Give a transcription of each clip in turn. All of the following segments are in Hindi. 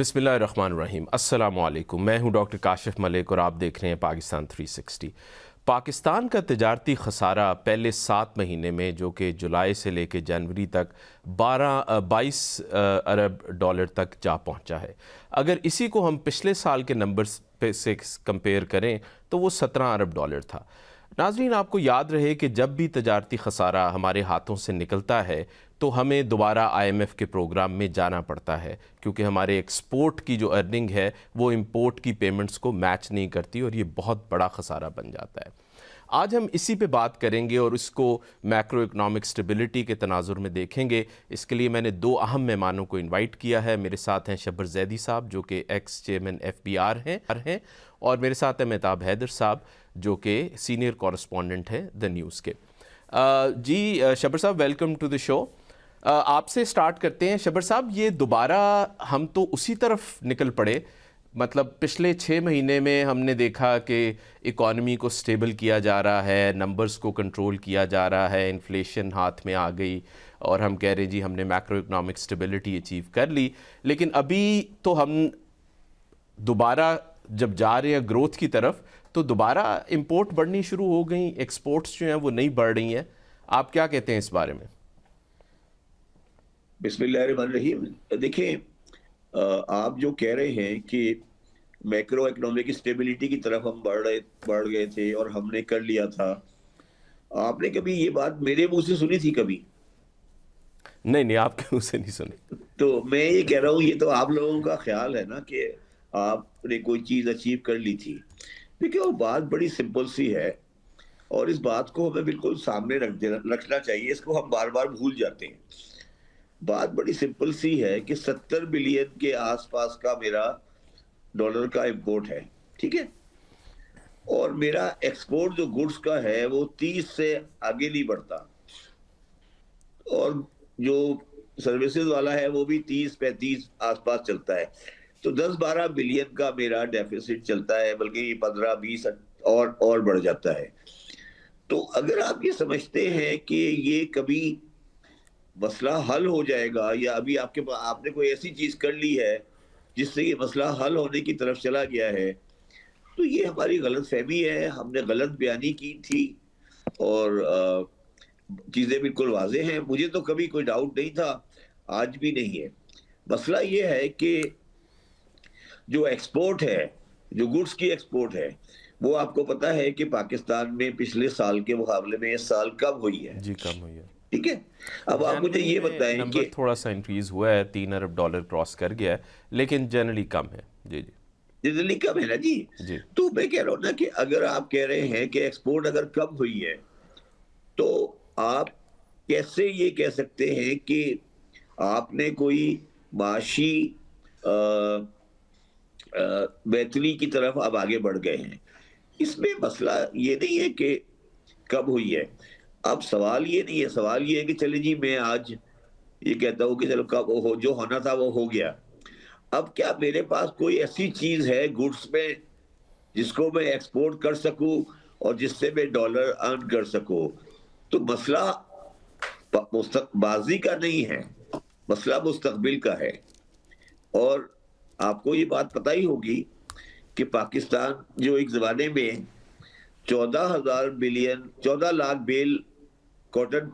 बिस्मिल्लाहिर्रहमानिर्रहीम। अस्सलामुअलैकुम। मैं हूं डॉक्टर काशिफ मलिक और आप देख रहे हैं पाकिस्तान 360। पाकिस्तान का तिजारती खसारा पहले 7 महीने में, जो कि जुलाई से लेकर जनवरी तक 22 अरब डॉलर तक जा पहुंचा है। अगर इसी को हम पिछले साल के नंबर्स पे से कंपेयर करें तो वो 17 अरब डॉलर था। नाजरीन, आपको याद रहे कि जब भी तजारती खसारा हमारे हाथों से निकलता है तो हमें दोबारा IMF के प्रोग्राम में जाना पड़ता है, क्योंकि हमारे एक्सपोर्ट की जो अर्निंग है वो इंपोर्ट की पेमेंट्स को मैच नहीं करती और ये बहुत बड़ा खसारा बन जाता है। आज हम इसी पे बात करेंगे और इसको मैक्रो इकनॉमिक स्टेबिलिटी के तनाजुर में देखेंगे। इसके लिए मैंने 2 अहम मेहमानों को इनवाइट किया है। मेरे साथ हैं शब्बर जैदी साहब, जो कि एक्स चेयरमैन FBR हैं, और मेरे साथ हैं मेहताब हैदर साहब, जो कि सीनियर कॉरेस्पॉन्डेंट हैं द न्यूज़ के। जी शब्बर साहब, वेलकम टू द शो। आपसे स्टार्ट करते हैं। शब्बर साहब, ये दोबारा हम तो उसी तरफ निकल पड़े, मतलब पिछले 6 महीने में हमने देखा कि इकॉनमी को स्टेबल किया जा रहा है, नंबर्स को कंट्रोल किया जा रहा है, इन्फ्लेशन हाथ में आ गई और हम कह रहे हैं जी हमने मैक्रो इकनॉमिक स्टेबिलिटी अचीव कर ली। लेकिन अभी तो हम दोबारा जब जा रहे हैं ग्रोथ की तरफ, तो दोबारा इंपोर्ट बढ़नी शुरू हो गई, एक्सपोर्ट्स जो हैं वो नहीं बढ़ रही हैं। आप क्या कहते हैं इस बारे में? बिस्मिल्लाहिर्रहमानिर्रहीम। देखिए, आप जो कह रहे हैं कि मैक्रो इकोनॉमिक स्टेबिलिटी की तरफ हम बढ़ गए थे और हमने कर लिया था, आपने कभी ये बात मेरे मुंह से सुनी थी कभी? नहीं नहीं, आपके मुंह से नहीं सुनी। तो मैं ये कह रहा हूँ, ये तो आप लोगों का ख्याल है ना कि आपने कोई चीज अचीव कर ली थी। देखिए, वो बात बड़ी सिंपल सी है और इस बात को हमें बिल्कुल सामने रखना चाहिए। इसको हम बार बार भूल जाते हैं। बात बड़ी सिंपल सी है कि 70 बिलियन के आसपास का मेरा डॉलर का इंपोर्ट है, ठीक है, और मेरा एक्सपोर्ट जो गुड्स का है वो 30 से आगे नहीं बढ़ता, और जो सर्विसेज वाला है वो भी 30-35 आसपास चलता है। तो 10-12 बिलियन का मेरा डेफिसिट चलता है, बल्कि 15-20 और बढ़ जाता है। तो अगर आप ये समझते हैं कि ये कभी मसला हल हो जाएगा, या अभी आपने कोई ऐसी चीज कर ली है जिससे ये मसला हल होने की तरफ चला गया है, तो ये हमारी गलत फहमी है। हमने गलत बयानी की थी और चीजें बिल्कुल वाज़ेह हैं। मुझे तो कभी कोई डाउट नहीं था, आज भी नहीं है। मसला ये है कि जो एक्सपोर्ट है, जो गुड्स की एक्सपोर्ट है, वो आपको पता है कि पाकिस्तान में पिछले साल के मुकाबले में इस साल कम हुई है। जी, कम हुई है। ठीक है, अब आप मुझे जनवरी ये में बताएं नंबर कि थोड़ा सा इंक्रीज हुआ है, 3 अरब डॉलर क्रॉस कर गया है, लेकिन जनरली कम है। जी जी जनरली कम है ना जी। जी। तो मैं कह रहा हूँ ना कि अगर आप कह रहे हैं कि एक्सपोर्ट अगर कम हुई है, तो आप कैसे ये कह सकते हैं कि आपने कोई माशी बेहतरी की तरफ अब आगे बढ़ गए हैं? इसमें मसला ये नहीं है कि कब हुई है। अब सवाल ये नहीं है, सवाल ये है कि चले जी मैं आज ये कहता हूँ कि चलो कब हो, जो होना था वो हो गया। अब क्या मेरे पास कोई ऐसी चीज है गुड्स में जिसको मैं एक्सपोर्ट कर सकूं और जिससे मैं डॉलर अर्न कर सकूं? तो मसला बाजी का नहीं है, मसला मुस्तकबिल का है। और आपको ये बात पता ही होगी कि पाकिस्तान जो एक जमाने में 14 लाख बेल कॉटन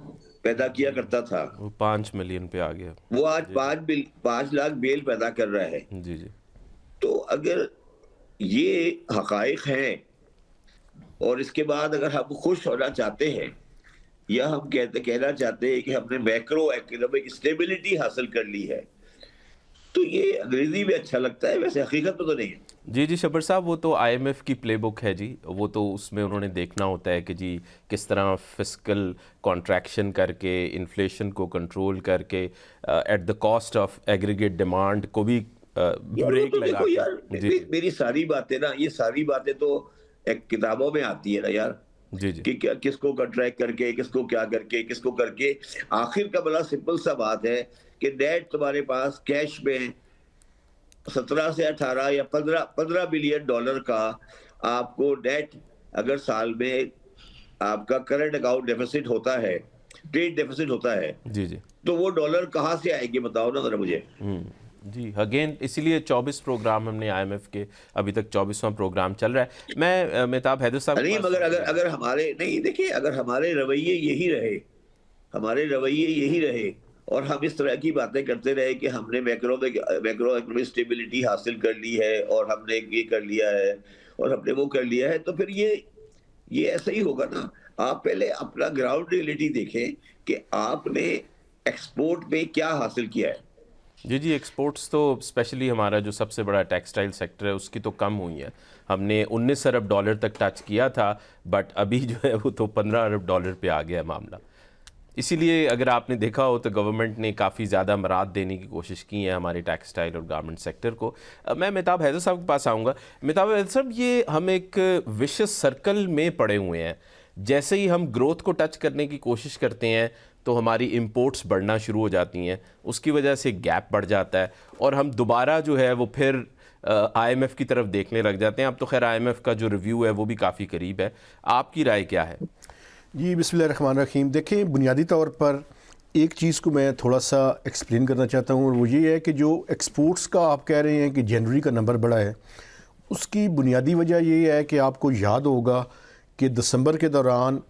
पैदा किया करता था, वो 5 मिलियन पे आ गया। वो आज जी 5 लाख बेल पैदा कर रहा है। जी जी। तो अगर ये हकाइक हैं और इसके बाद अगर हम खुश होना चाहते हैं, या हम कहना चाहते हैं कि हमने मैक्रो इकोनॉमिक स्टेबिलिटी हासिल कर ली है, तो ये अंग्रेजी में अच्छा लगता है, वैसे हकीकत में तो नहीं है। जी जी शब्बर साहब, वो तो IMF की प्लेबुक है जी। वो तो उसमें उन्होंने देखना होता है कि जी किस तरह फिस्कल कॉन्ट्रैक्शन करके, इन्फ्लेशन को कंट्रोल करके, at the cost of aggregate demand को भी यार वो ब्रेक तो लगा देखो के। यार, जी जी मेरी सारी बातें ना, ये सारी बातें तो एक किताबों में आती है ना यार, जी जी कि क्या किसको कॉन्ट्रैक्ट करके, किसको क्या करके, किसको करके। आखिर का बड़ा सिंपल सा बात है कि नेट तुम्हारे पास कैश में 17 से 18 या 15 बिलियन डॉलर का आपको नेट, अगर साल में आपका करंट अकाउंट डेफिसिट होता है, ट्रेड डेफिसिट होता है, जी जी। तो वो डॉलर कहाँ से आएंगे बताओ ना जरा मुझे। जी अगेन इसीलिए 24 प्रोग्राम हमने आईएमएफ के, अभी तक 24वां प्रोग्राम चल रहा है। मैं मेहताब हैदर साहब के नहीं, पास मगर अगर आऊंगा। अगर हमारे नहीं देखिए, अगर हमारे रवैये यही रहे, हमारे रवैये यही रहे और हम इस तरह की बातें करते रहे कि हमने मैक्रो इकोनॉमिक स्टेबिलिटी हासिल कर ली है और हमने ये कर लिया है और हमने वो कर लिया है, तो फिर ये ऐसा ही होगा ना। आप पहले अपना ग्राउंड रियलिटी देखें कि आपने एक्सपोर्ट में क्या हासिल किया है। जी जी, एक्सपोर्ट्स तो स्पेशली हमारा जो सबसे बड़ा टेक्सटाइल सेक्टर है उसकी तो कम हुई है। हमने 19 अरब डॉलर तक टच किया था, बट अभी जो है वो तो 15 अरब डॉलर पे आ गया है मामला। इसीलिए अगर आपने देखा हो तो गवर्नमेंट ने काफ़ी ज़्यादा मराद देने की कोशिश की है हमारे टेक्सटाइल और गारमेंट सेक्टर को। मैं मेहताब हैदर साहब के पास आऊँगा। मेहताब हैदर साहब, ये हम एक विशेष सर्कल में पड़े हुए हैं। जैसे ही हम ग्रोथ को टच करने की कोशिश करते हैं तो हमारी इंपोर्ट्स बढ़ना शुरू हो जाती हैं, उसकी वजह से गैप बढ़ जाता है और हम दोबारा जो है वो फिर आईएमएफ की तरफ देखने लग जाते हैं। अब तो खैर आईएमएफ का जो रिव्यू है वो भी काफ़ी करीब है, आपकी राय क्या है? जी बिस्मिल्लाहिर्रहमानिर्रहीम। देखें, बुनियादी तौर पर एक चीज़ को मैं थोड़ा सा एक्सप्लेन करना चाहता हूँ, और वो ये है कि जो एक्सपोर्ट्स का आप कह रहे हैं कि जनवरी का नंबर बड़ा है, उसकी बुनियादी वजह ये है कि आपको याद होगा कि दिसंबर के दौरान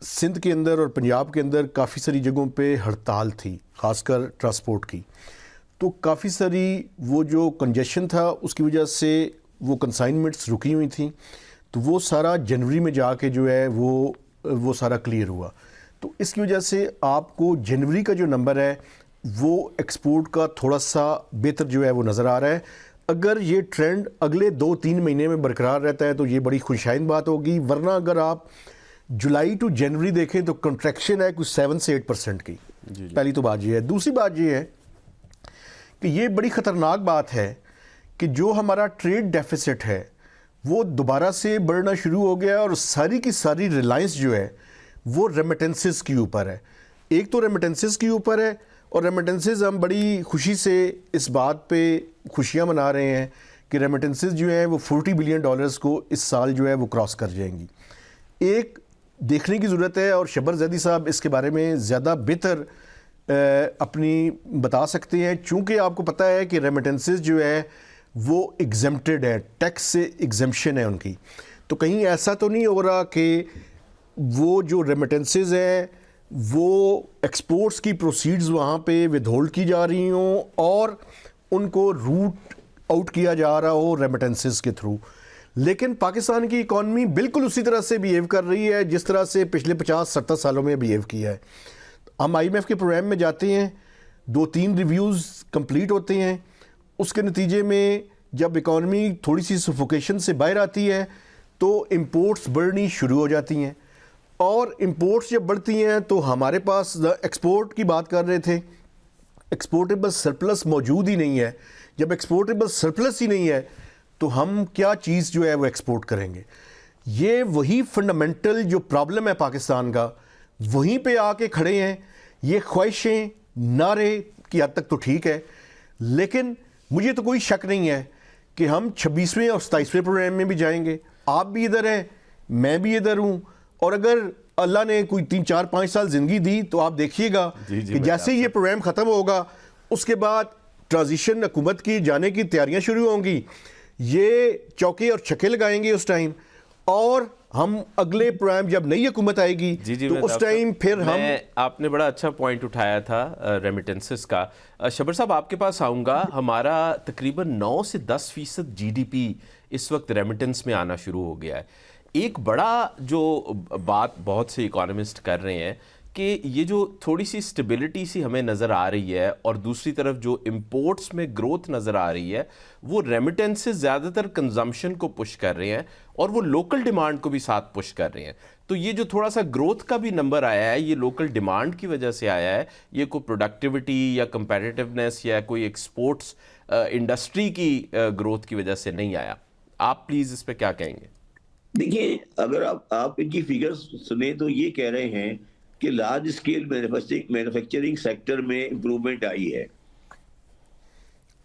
सिंध के अंदर और पंजाब के अंदर काफ़ी सारी जगहों पे हड़ताल थी, ख़ासकर ट्रांसपोर्ट की। तो काफ़ी सारी वो जो कंजेशन था उसकी वजह से वो कंसाइनमेंट्स रुकी हुई थी, तो वो सारा जनवरी में जाके जो है वो सारा क्लियर हुआ। तो इसकी वजह से आपको जनवरी का जो नंबर है वो एक्सपोर्ट का थोड़ा सा बेहतर जो है वो नज़र आ रहा है। अगर ये ट्रेंड अगले 2-3 महीने में बरकरार रहता है तो ये बड़ी खुशहाइन बात होगी, वरना अगर आप जुलाई टू जनवरी देखें तो कंट्रैक्शन है कुछ 7 से 8% की। पहली तो बात ये है। दूसरी बात ये है कि ये बड़ी ख़तरनाक बात है कि जो हमारा ट्रेड डेफिसिट है वो दोबारा से बढ़ना शुरू हो गया और सारी की सारी रिलायंस जो है वो रेमिटेंसेस के ऊपर है। एक तो रेमिटेंसेस के ऊपर है, और रेमिटेंसेस हम बड़ी खुशी से इस बात पे खुशियां मना रहे हैं कि रेमिटेंसेस जो है वो $40 बिलियन को इस साल जो है वो क्रॉस कर जाएंगी। एक देखने की ज़रूरत है, और शब्बर ज़ैदी साहब इसके बारे में ज़्यादा बेहतर अपनी बता सकते हैं, चूँकि आपको पता है कि रेमिटेंसेस जो है वो एग्जेम्प्टेड है, टैक्स से एग्जेम्पशन है उनकी। तो कहीं ऐसा तो नहीं हो रहा कि वो जो रेमिटेंसेस हैं वो एक्सपोर्ट्स की प्रोसीड्स वहाँ पे विदहोल्ड की जा रही हों और उनको रूट आउट किया जा रहा हो रेमिटेंसेस के थ्रू। लेकिन पाकिस्तान की इकॉनमी बिल्कुल उसी तरह से बिहेव कर रही है जिस तरह से पिछले 50-70 सालों में बिहेव किया है। हम आईएमएफ के प्रोग्राम में जाते हैं, 2-3 रिव्यूज़ कंप्लीट होते हैं, उसके नतीजे में जब इकॉनमी थोड़ी सी सफोकेशन से बाहर आती है तो इंपोर्ट्स बढ़नी शुरू हो जाती हैं, और इंपोर्ट्स जब बढ़ती हैं तो हमारे पास एक्सपोर्ट की बात कर रहे थे, एक्सपोर्टेबल सरप्लस मौजूद ही नहीं है। जब एक्सपोर्टेबल सरप्लस ही नहीं है तो हम क्या चीज़ जो है वो एक्सपोर्ट करेंगे। ये वही फंडामेंटल जो प्रॉब्लम है पाकिस्तान का, वहीं पे आके खड़े हैं। ये ख्वाहिशें नारे की हद तक तो ठीक है, लेकिन मुझे तो कोई शक नहीं है कि हम 26वें और 27वें प्रोग्राम में भी जाएंगे। आप भी इधर हैं, मैं भी इधर हूँ, और अगर अल्लाह ने कोई 3-4-5 साल ज़िंदगी दी तो आप देखिएगा कि जैसे ही ये प्रोग्राम ख़त्म होगा उसके बाद ट्रांजिशन हुकूमत की जाने की तैयारियां शुरू होंगी। ये चौके और छक्के लगाएंगे उस टाइम, और हम अगले प्रोग्राम जब नई हुकूमत आएगी तो उस टाइम फिर हम। आपने बड़ा अच्छा पॉइंट उठाया था रेमिटेंसेस का। शब्बर साहब आपके पास आऊँगा। हमारा तकरीबन 9 से 10% जीडीपी इस वक्त रेमिटेंस में आना शुरू हो गया है। एक बड़ा जो बात बहुत से इकोनॉमिस्ट कर रहे हैं कि ये जो थोड़ी सी स्टेबिलिटी सी हमें नज़र आ रही है और दूसरी तरफ जो इंपोर्ट्स में ग्रोथ नज़र आ रही है वो रेमिटेंसेस ज़्यादातर कंजम्पशन को पुश कर रहे हैं और वो लोकल डिमांड को भी साथ पुश कर रहे हैं। तो ये जो थोड़ा सा ग्रोथ का भी नंबर आया है ये लोकल डिमांड की वजह से आया है, ये कोई प्रोडक्टिविटी या कंपेटिटिवनेस या कोई एक्सपोर्ट्स इंडस्ट्री की ग्रोथ की वजह से नहीं आया। आप प्लीज़ इस पर क्या कहेंगे? देखिए, अगर आप इनकी फिगर्स सुने तो ये कह रहे हैं कि लार्ज स्केल मैन्युफैक्चरिंग सेक्टर में इंप्रूवमेंट आई है।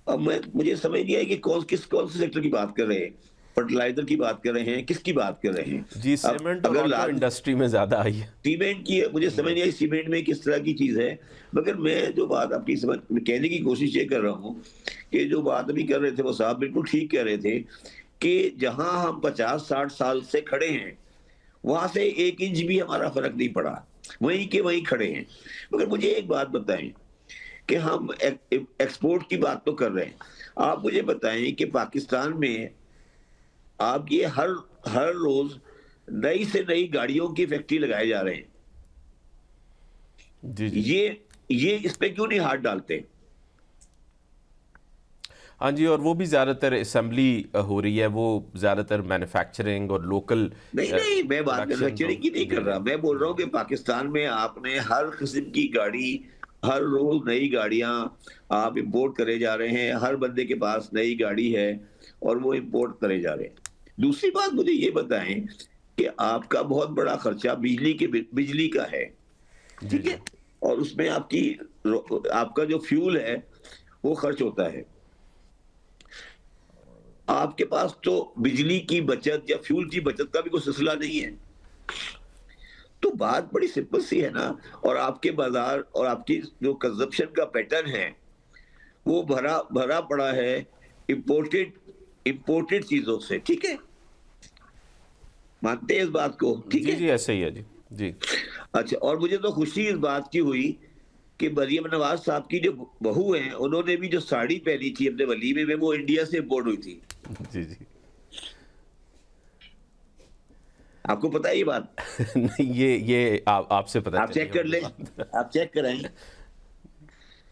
अब मुझे समझ नहीं आया कि कौन से सेक्टर की बात कर रहे हैं। फर्टिलाइजर की बात कर रहे हैं, किसकी बात कर रहे हैं? जी, सीमेंट और ऑटो इंडस्ट्री में ज्यादा आई है। सीमेंट की मुझे समझ नहीं आई सीमेंट में किस तरह की चीज है, मगर मैं जो बात आपकी समझ कहने की कोशिश ये कर रहा हूँ कि जो बात अभी कर रहे थे वो साहब बिल्कुल ठीक कह रहे थे कि जहां हम 50-60 साल से खड़े हैं वहां से 1 इंच भी हमारा फर्क नहीं पड़ा, वहीं के वहीं खड़े हैं। मगर मुझे एक बात बताएं कि हम एक्सपोर्ट की बात तो कर रहे हैं, आप मुझे बताएं कि पाकिस्तान में आप ये हर हर रोज नई से नई गाड़ियों की फैक्ट्री लगाए जा रहे हैं। जी जी, ये इस पे क्यों नहीं हाथ डालते? हाँ जी, और वो भी ज़्यादातर असेंबली हो रही है, वो ज़्यादातर मैन्युफैक्चरिंग और लोकल नहीं, मैं बात प्रोडक्शन मैन्युफैक्चरिंग की नहीं कर रहा, मैं बोल रहा हूँ कि पाकिस्तान में आपने हर किस्म की गाड़ी, हर रोज नई गाड़ियां आप इंपोर्ट करे जा रहे हैं, हर बंदे के पास नई गाड़ी है और वो इंपोर्ट करे जा रहे हैं। दूसरी बात मुझे ये बताएं कि आपका बहुत बड़ा खर्चा बिजली का है, जी ठीक जी, है, और उसमें आपका जो फ्यूल है वो खर्च होता है। आपके पास तो बिजली की बचत या फ्यूल की बचत का भी कोई सिलसिला नहीं है। तो बात बड़ी सिंपल सी है ना, और आपके बाजार और आपकी जो कंजप्शन का पैटर्न है वो भरा भरा पड़ा है इंपोर्टेड इंपोर्टेड चीजों से, ठीक है, मानते हैं इस बात को? ठीक जी है, जी, ऐसे ही है जी जी। अच्छा। और मुझे तो खुशी इस बात की हुई कि मरियम नवाज साहब की जो बहू हैं उन्होंने भी जो साड़ी पहनी थी अपने वलीमे में वो इंडिया से इंपोर्ट हुई थी। जी जी। आपको पता है ये बात? नहीं, ये आपसे पता आप चेक कर लें, आप चेक कराएं,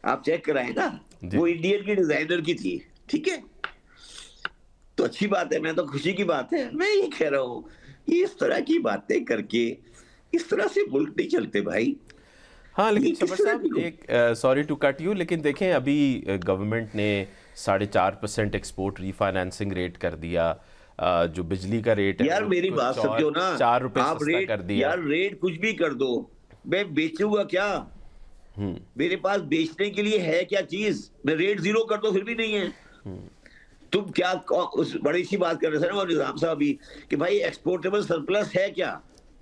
आप चेक कराएं ना, जी। वो इंडियन की डिजाइनर की थी, ठीक है। तो अच्छी बात है, मैं तो खुशी की बात है, मैं ये कह रहा हूँ ये इस तरह की बातें करके इस तरह से मुल्क नहीं चलते भाई। हाँ, ये लेकिन किस शबर तरह साहब, की एक सॉरी टू कट यू, लेकिन देखें अभी गवर्नमेंट ने 4.5% एक्सपोर्ट रीफाइनेंसिंग रेट कर दिया, जो बिजली का रेट है यार वो मेरी बात कुछ और समझो ना, 4 रुपए आप सस्ता रेट, कर दिया। यार रेट कुछ भी कर दो, मैं बेचूंगा क्या? मेरे पास बेचने के लिए है क्या चीज? मैं रेट 0 कर दो फिर भी नहीं है। तुम क्या उस बड़ी सी बात कर रहे थे ना वो निजाम साहब अभी कि भाई एक्सपोर्टेबल सरप्लस है क्या?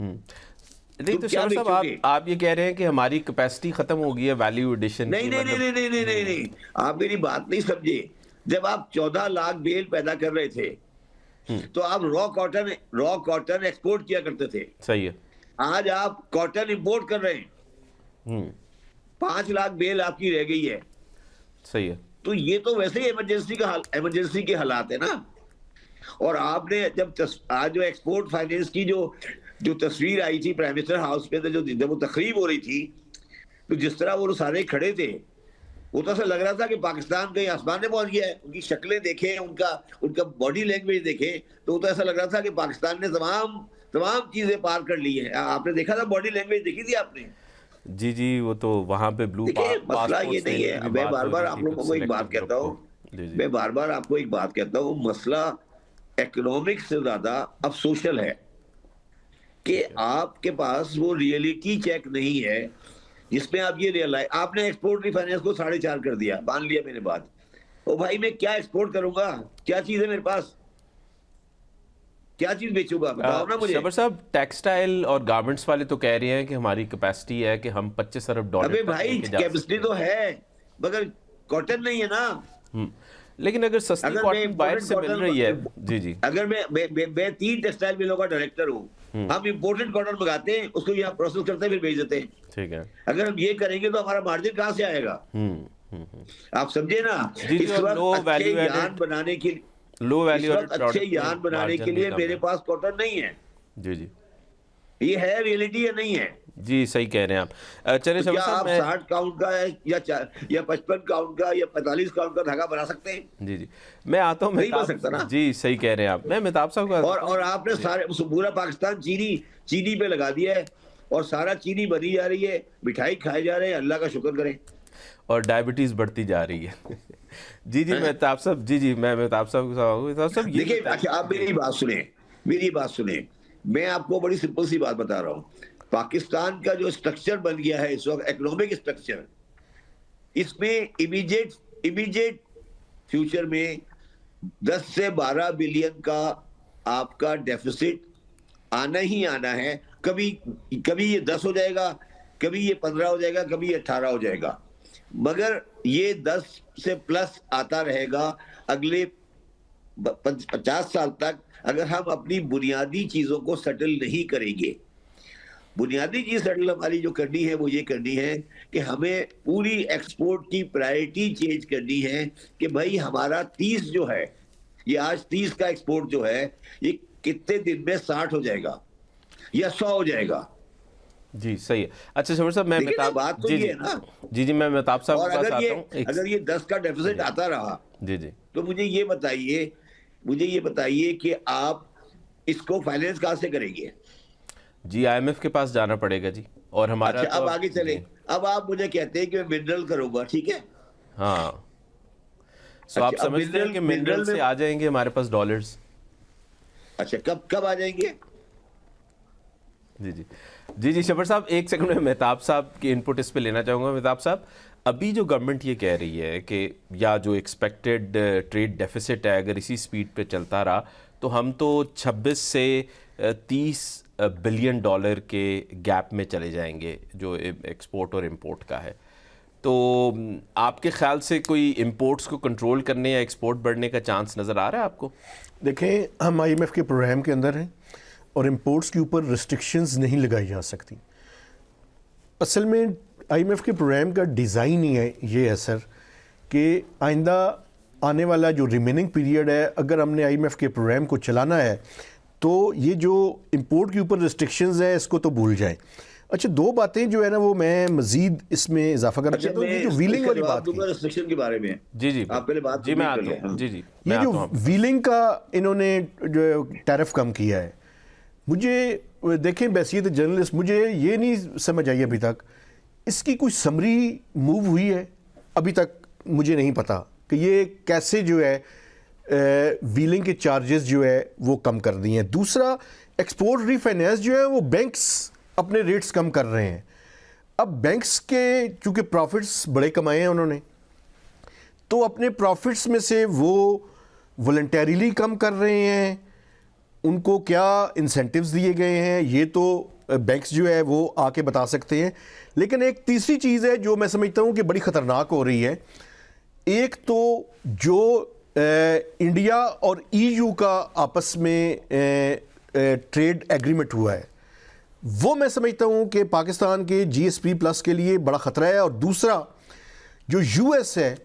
नहीं तुम तो क्या शबर साहब, बेचोगे? आप ये कह रहे हैं कि हमारी कैपेसिटी खत्म हो गई है वैल्यू एडिशन नहीं की, नहीं नहीं मतलब नहीं नहीं नहीं नहीं, आप मेरी बात नहीं समझे। जब आप 14 लाख बेल पैदा कर रहे थे तो आप रॉ कॉटन एक्सपोर्ट किया करते थे। सही है। आज आप कॉटन इंपोर्ट कर रहे हैं, 5 लाख बेल आपकी रह गई है। सही है। तो ये तो वैसे ही इमरजेंसी के हालात है ना। और आपने जब आज जो एक्सपोर्ट फाइनेंस की जो तस्वीर आई थी प्राइम मिनिस्टर हाउस पे, जब वो तकरीब हो रही थी, तो जिस तरह वो सारे खड़े थे वो तो ऐसा लग रहा था कि पाकिस्तान कहीं आसमान में पहुंच गया है। उनकी शक्लें देखें, उनका बॉडी लैंग्वेज देखें तो ऐसा लग रहा था कि पाकिस्तान ने तमाम तमाम चीजें पार कर ली है। आपने देखा था बॉडी लैंग्वेज देखी थी आपने? जी जी, वो तो वहाँ पे ब्लू देखिए मसला पासपोर्ट ये नहीं देने की है, भी मैं बात बार हो बार रही आप थी लोगों कुछ को एक बात सिलेक्टिव कहता ग्रुप हूँ, को। जी जी, मैं बार बार आपको एक बात कहता हूँ, मसला इकोनॉमिक्स से ज्यादा अब सोशल है कि आपके पास वो रियलिटी चेक नहीं है जिसमें आप ये रियलाइज, आपने एक्सपोर्ट रिफाइनेंस को 4.5 कर दिया, मान लिया मैंने बात। ओ भाई मैं क्या एक्सपोर्ट करूंगा? क्या चीज है मेरे पास? क्या चीज बेचूंगा? बताओ ना मुझे। शबर साहब, टेक्सटाइल और गारमेंट्स वाले तो कह रहे हैं कि हमारी कैपेसिटी है कि हम 25 अरब डॉलर अबे तक भाई लेके जा कैपेसिटी सकते तो हैं। है मगर कॉटन नहीं है ना। लेकिन अगर सस्ती अगर मैं कॉटन बाहर इम्पोर्टेड से मिल रही है। कॉटन, जी जी, अगर मैं 3 टेक्सटाइल मिलों का डायरेक्टर हूँ, हम इम्पोर्टेड कॉटन मंगाते हैं, उसको यहाँ प्रोसेस करते हैं, फिर भेज देते हैं। ठीक है। अगर हम ये करेंगे तो हमारा मार्जिन कहाँ से आएगा? आप समझे ना? जी जी, इस और वक्त लो अच्छे वैल्यू यान एडेड बनाने के लो इस वैल्यू वक्त एडेड अच्छे प्रोडक्ट में यान बनाने के मार्जिन भी लिए कम मेरे है। पास कॉटन नहीं है। जी जी ये है रियलिटी या नहीं है? जी, सही कह रहे हैं आप। चलिए तो शबर क्या साहब, आप मैं 60 काउंट का है या 55 काउंट का या 45 काउंट का धागा बना सकते हैं? जी जी, मैं आता हूँ नहीं बन मेहताब। सकता ना। जी, सही कह रहे हैं आप। मैं मेहताब साहब को आता और हूँ। आपने सारे पूरा पाकिस्तान चीनी पे लगा दिया है और सारा चीनी बनी जा रही है, मिठाई खाए जा रहे हैं, अल्लाह का शुक्र करें। और डायबिटीज बढ़ती जा रही है। जी जी, मेहताब साहब, जी जी, मैं मेहताब साहब के साथ हूँ। मेहताब साहब, ये देखिए बताइए। अच्छा, आप मेरी बात सुने, मैं आपको बड़ी सिंपल सी बात बता रहा हूँ। पाकिस्तान का जो स्ट्रक्चर बन गया है इस वक्त, इकोनॉमिक स्ट्रक्चर, इसमें इमीडिएट फ्यूचर में 10 से 12 बिलियन का आपका डेफिसिट आना ही आना है। कभी कभी ये 10 हो जाएगा, कभी ये 15 हो जाएगा, कभी ये 18 हो जाएगा, मगर ये 10 से प्लस आता रहेगा अगले 50 साल तक, अगर हम अपनी बुनियादी चीजों को सेटल नहीं करेंगे। बुनियादी चीज सेटल हमारी जो करनी है वो ये करनी है कि हमें पूरी एक्सपोर्ट की प्रायोरिटी चेंज करनी है कि भाई हमारा 30 जो है, ये आज 30 का एक्सपोर्ट जो है, ये कितने दिन में 60 हो जाएगा या 100 हो जाएगा। जी सही है। अच्छा शबर साहब, मैं मेहताब, बात तो जी ये जी है ना। जी जी मैं मेहताब साहब और के पास आता हूँ। अगर ये 10 का डेफिसिट आता रहा, जी जी तो मुझे ये बताइए कि आप इसको फाइनेंस कहां से करेंगे? जी IMF के पास जाना पड़ेगा जी। और हमारा अच्छा, तो अब आगे चले। अब आप मुझे कहते हैं कि मैं मिनरल करूंगा, ठीक है? हाँ, सो आप अच्छा, अब समझते हैं कि मिनरल से आ जाएंगे हमारे पास डॉलर्स? अच्छा, कब कब आ जाएंगे? जी जी जी जी शबर साहब, एक सेकंड में मेहताब साहब की इनपुट इस पे लेना चाहूँगा। मेहताब साहब, अभी जो गवर्नमेंट ये कह रही है कि या जो एक्सपेक्टेड ट्रेड डेफिसिट है, अगर इसी स्पीड पे चलता रहा तो हम तो 26 से 30 बिलियन डॉलर के गैप में चले जाएंगे जो एक्सपोर्ट और इंपोर्ट का है। तो आपके ख्याल से कोई इंपोर्ट्स को कंट्रोल करने या एक्सपोर्ट बढ़ने का चांस नज़र आ रहा है आपको? देखें, हम IMF के प्रोग्राम के अंदर हैं और इंपोर्ट्स के ऊपर रिस्ट्रिक्शंस नहीं लगाई जा सकती। असल में IMF के प्रोग्राम का डिज़ाइन ही है ये है सर कि आइंदा आने वाला जो रिमेनिंग पीरियड है, अगर हमने IMF के प्रोग्राम को चलाना है तो ये जो इंपोर्ट के ऊपर रिस्ट्रिक्शंस है इसको तो भूल जाएं। अच्छा, दो बातें जो है ना वो मैं मज़ीद इसमें इजाफा करना चाहता हूँ। ये जो व्हीलिंग वाली बात की रिस्ट्रिक्शन के बारे में, जी जी आप पहले बात जी मैं आता हूँ। जी जी ये जो व्हीलिंग का इन्होंने जो टैरिफ कम किया है, मुझे देखें बैसियत जर्नलिस्ट, मुझे ये नहीं समझ आई अभी तक इसकी कोई समरी मूव हुई है। अभी तक मुझे नहीं पता कि ये कैसे जो है व्हीलिंग के चार्जेस जो है वो कम कर दिए हैं। दूसरा, एक्सपोर्ट रीफाइनेंस जो है वो बैंक्स अपने रेट्स कम कर रहे हैं। अब बैंक्स के चूँकि प्रॉफिट्स बड़े कमाए हैं उन्होंने, तो अपने प्रॉफिट्स में से वो वॉलंटरीली कम कर रहे हैं। उनको क्या इंसेंटिव्स दिए गए हैं ये तो बैंक्स जो है वो आके बता सकते हैं। लेकिन एक तीसरी चीज़ है जो मैं समझता हूँ कि बड़ी ख़तरनाक हो रही है। एक तो जो इंडिया और EU का आपस में ट्रेड एग्रीमेंट हुआ है, वो मैं समझता हूँ कि पाकिस्तान के GSP प्लस के लिए बड़ा ख़तरा है। और दूसरा, जो US है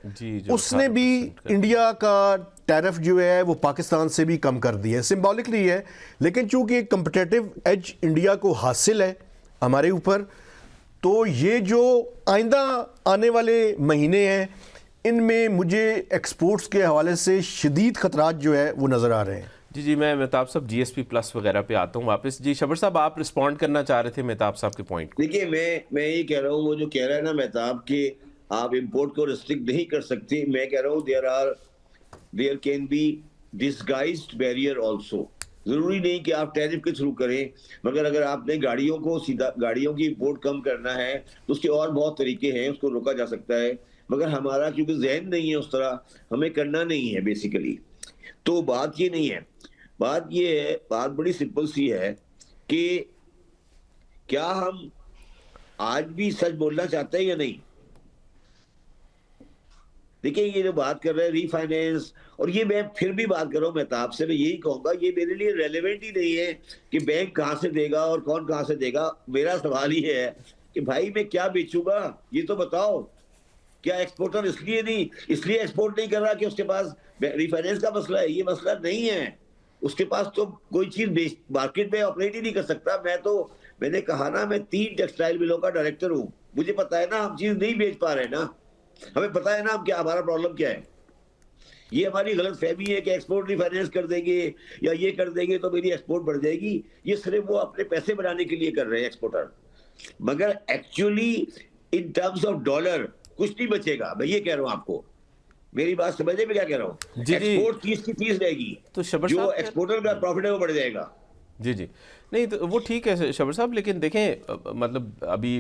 उसने भी इंडिया का टैरिफ जो है वो पाकिस्तान से भी कम कर दिया है। सिंबॉलिकली है, लेकिन चूंकि कम्पिटिटिव एज इंडिया को हासिल है हमारे ऊपर, तो ये जो आइंदा आने वाले महीने हैं इनमें मुझे एक्सपोर्ट्स के हवाले से शदीद खतरात जो है वो नज़र आ रहे हैं। जी जी मैं मेहताब साहब GSP प्लस वगैरह पे आता हूँ वापस। जी शबर साहब, आप रिस्पॉन्ड करना चाह रहे थे मेहताब साहब के पॉइंट को। देखिए, मैं ये कह रहा हूँ, वो जो कह रहा है ना मेहताब कि आप इंपोर्ट को रिस्ट्रिक्ट नहीं कर सकती, मैं कह रहा हूँ there can be disguised barrier also. जरूरी नहीं कि आप टैरिफ के थ्रू करें, मगर अगर आपने गाड़ियों की इंपोर्ट कम करना है तो उसके और बहुत तरीके हैं, उसको रोका जा सकता है। मगर हमारा क्योंकि जहन नहीं है उस तरह, हमें करना नहीं है बेसिकली। तो बात ये नहीं है, बात ये है, बात बड़ी सिंपल सी है कि क्या हम आज भी सच बोलना चाहते हैं या नहीं। देखिए, ये जो बात कर रहे हैं रीफाइनेंस, और ये मैं फिर भी बात कर रहा हूँ मेहताब से, मैं यही कहूंगा ये मेरे लिए रेलेवेंट ही नहीं है कि बैंक कहां से देगा और कौन कहां से देगा। मेरा सवाल ही है कि भाई मैं क्या बेचूंगा, ये तो बताओ। क्या एक्सपोर्टर इसलिए एक्सपोर्ट नहीं कर रहा कि उसके पास रिफाइनेंस का मसला है? ये मसला नहीं है, उसके पास तो कोई चीज मार्केट में ऑपरेट ही नहीं कर सकता। मैंने कहा ना, मैं 3 टेक्सटाइल मिलों का डायरेक्टर हूं, मुझे पता है ना हम चीज नहीं बेच पा रहे ना, हमें पता है ना हम क्या, हमारा प्रॉब्लम क्या है। ये हमारी गलत फहमी है कि एक्सपोर्ट रिफाइनेंस कर देंगे या ये कर देंगे तो मेरी एक्सपोर्ट बढ़ जाएगी। ये सिर्फ वो अपने पैसे बनाने के लिए कर रहे हैं एक्सपोर्टर, मगर actually in terms of dollar कुछ नहीं बचेगा। मैं ये कह रहा हूं आपको, मेरी बात समझने में क्या कह रहा हूं। एक्सपोर्ट 30 की 30 रहेगी, तो जो एक्सपोर्टर का प्रॉफिट है वो बढ़ जाएगा। जी जी नहीं तो वो ठीक है शबर साहब, लेकिन देखें मतलब अभी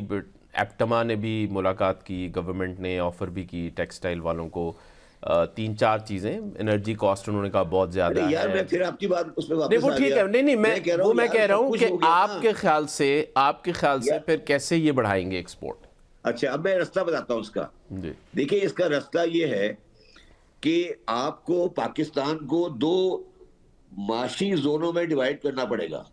एप्टमा ने भी मुलाकात की, गवर्नमेंट ने ऑफ़र भी की टेक्सटाइल वालों को 3-4 चीज़ें, एनर्जी कॉस्ट उन्होंने कहा बहुत ज़्यादा है। यार मैं फिर आपकी बात उसमें वापस नहीं वो ठीक है, नहीं मैं कह रहा हूँ कि आपके ख्याल से फिर कैसे ये बढ़ाएंगे एक्सपोर्ट? अच्छा, अब मैं रास्ता बताता हूँ उसका। जी देखिए, इसका रास्ता ये है कि आपको पाकिस्तान को 2 माशी जोनों में डिवाइड करना पड़ेगा।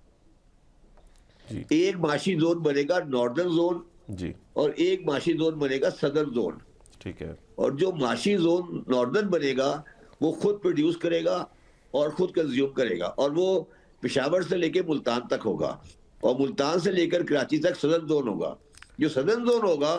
जी एक माशी जोन बनेगा नॉर्दर्न जोन जी और एक माशी जोन बनेगा सदर्न जोन। ठीक है। और जो माशी जोन नॉर्दर्न बनेगा वो खुद प्रोड्यूस करेगा और खुद कंज्यूम करेगा, और वो पेशावर से लेकर मुल्तान तक होगा, और मुल्तान से लेकर कराची तक सदर्न जोन होगा। जो सदर्न जोन होगा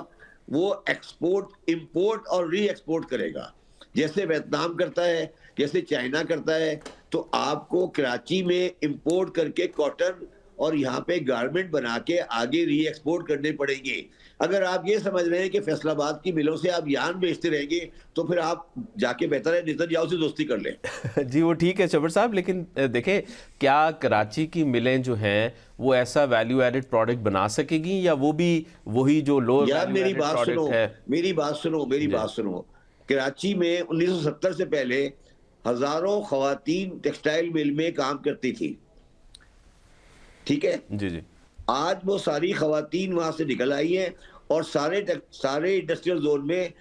वो एक्सपोर्ट, इंपोर्ट और री एक्सपोर्ट करेगा, जैसे वियतनाम करता है, जैसे चाइना करता है। तो आपको कराची में इंपोर्ट करके कॉटन और यहाँ पे गारमेंट बना के आगे री एक्सपोर्ट करने पड़ेंगे। अगर आप ये समझ रहे हैं कि फैसलाबाद की मिलों से आप यान बेचते रहेंगे तो फिर आप जाके बेहतर है नेतन्याहू से दोस्ती कर लें। जी वो ठीक है शबर साहब, लेकिन देखें क्या कराची की मिलें जो हैं वो ऐसा वैल्यू एडेड प्रोडक्ट बना सकेगी, या वो भी वही जो लो यार मेरी बात सुनो, मेरी बात सुनो। कराची में 1970 से पहले हजारों खवातीन टेक्सटाइल मिल में काम करती थी, ठीक है? जी जी। आज वो सारी खवातीन वहां से निकल आई हैं और सारे इंडस्ट्रियल जोन में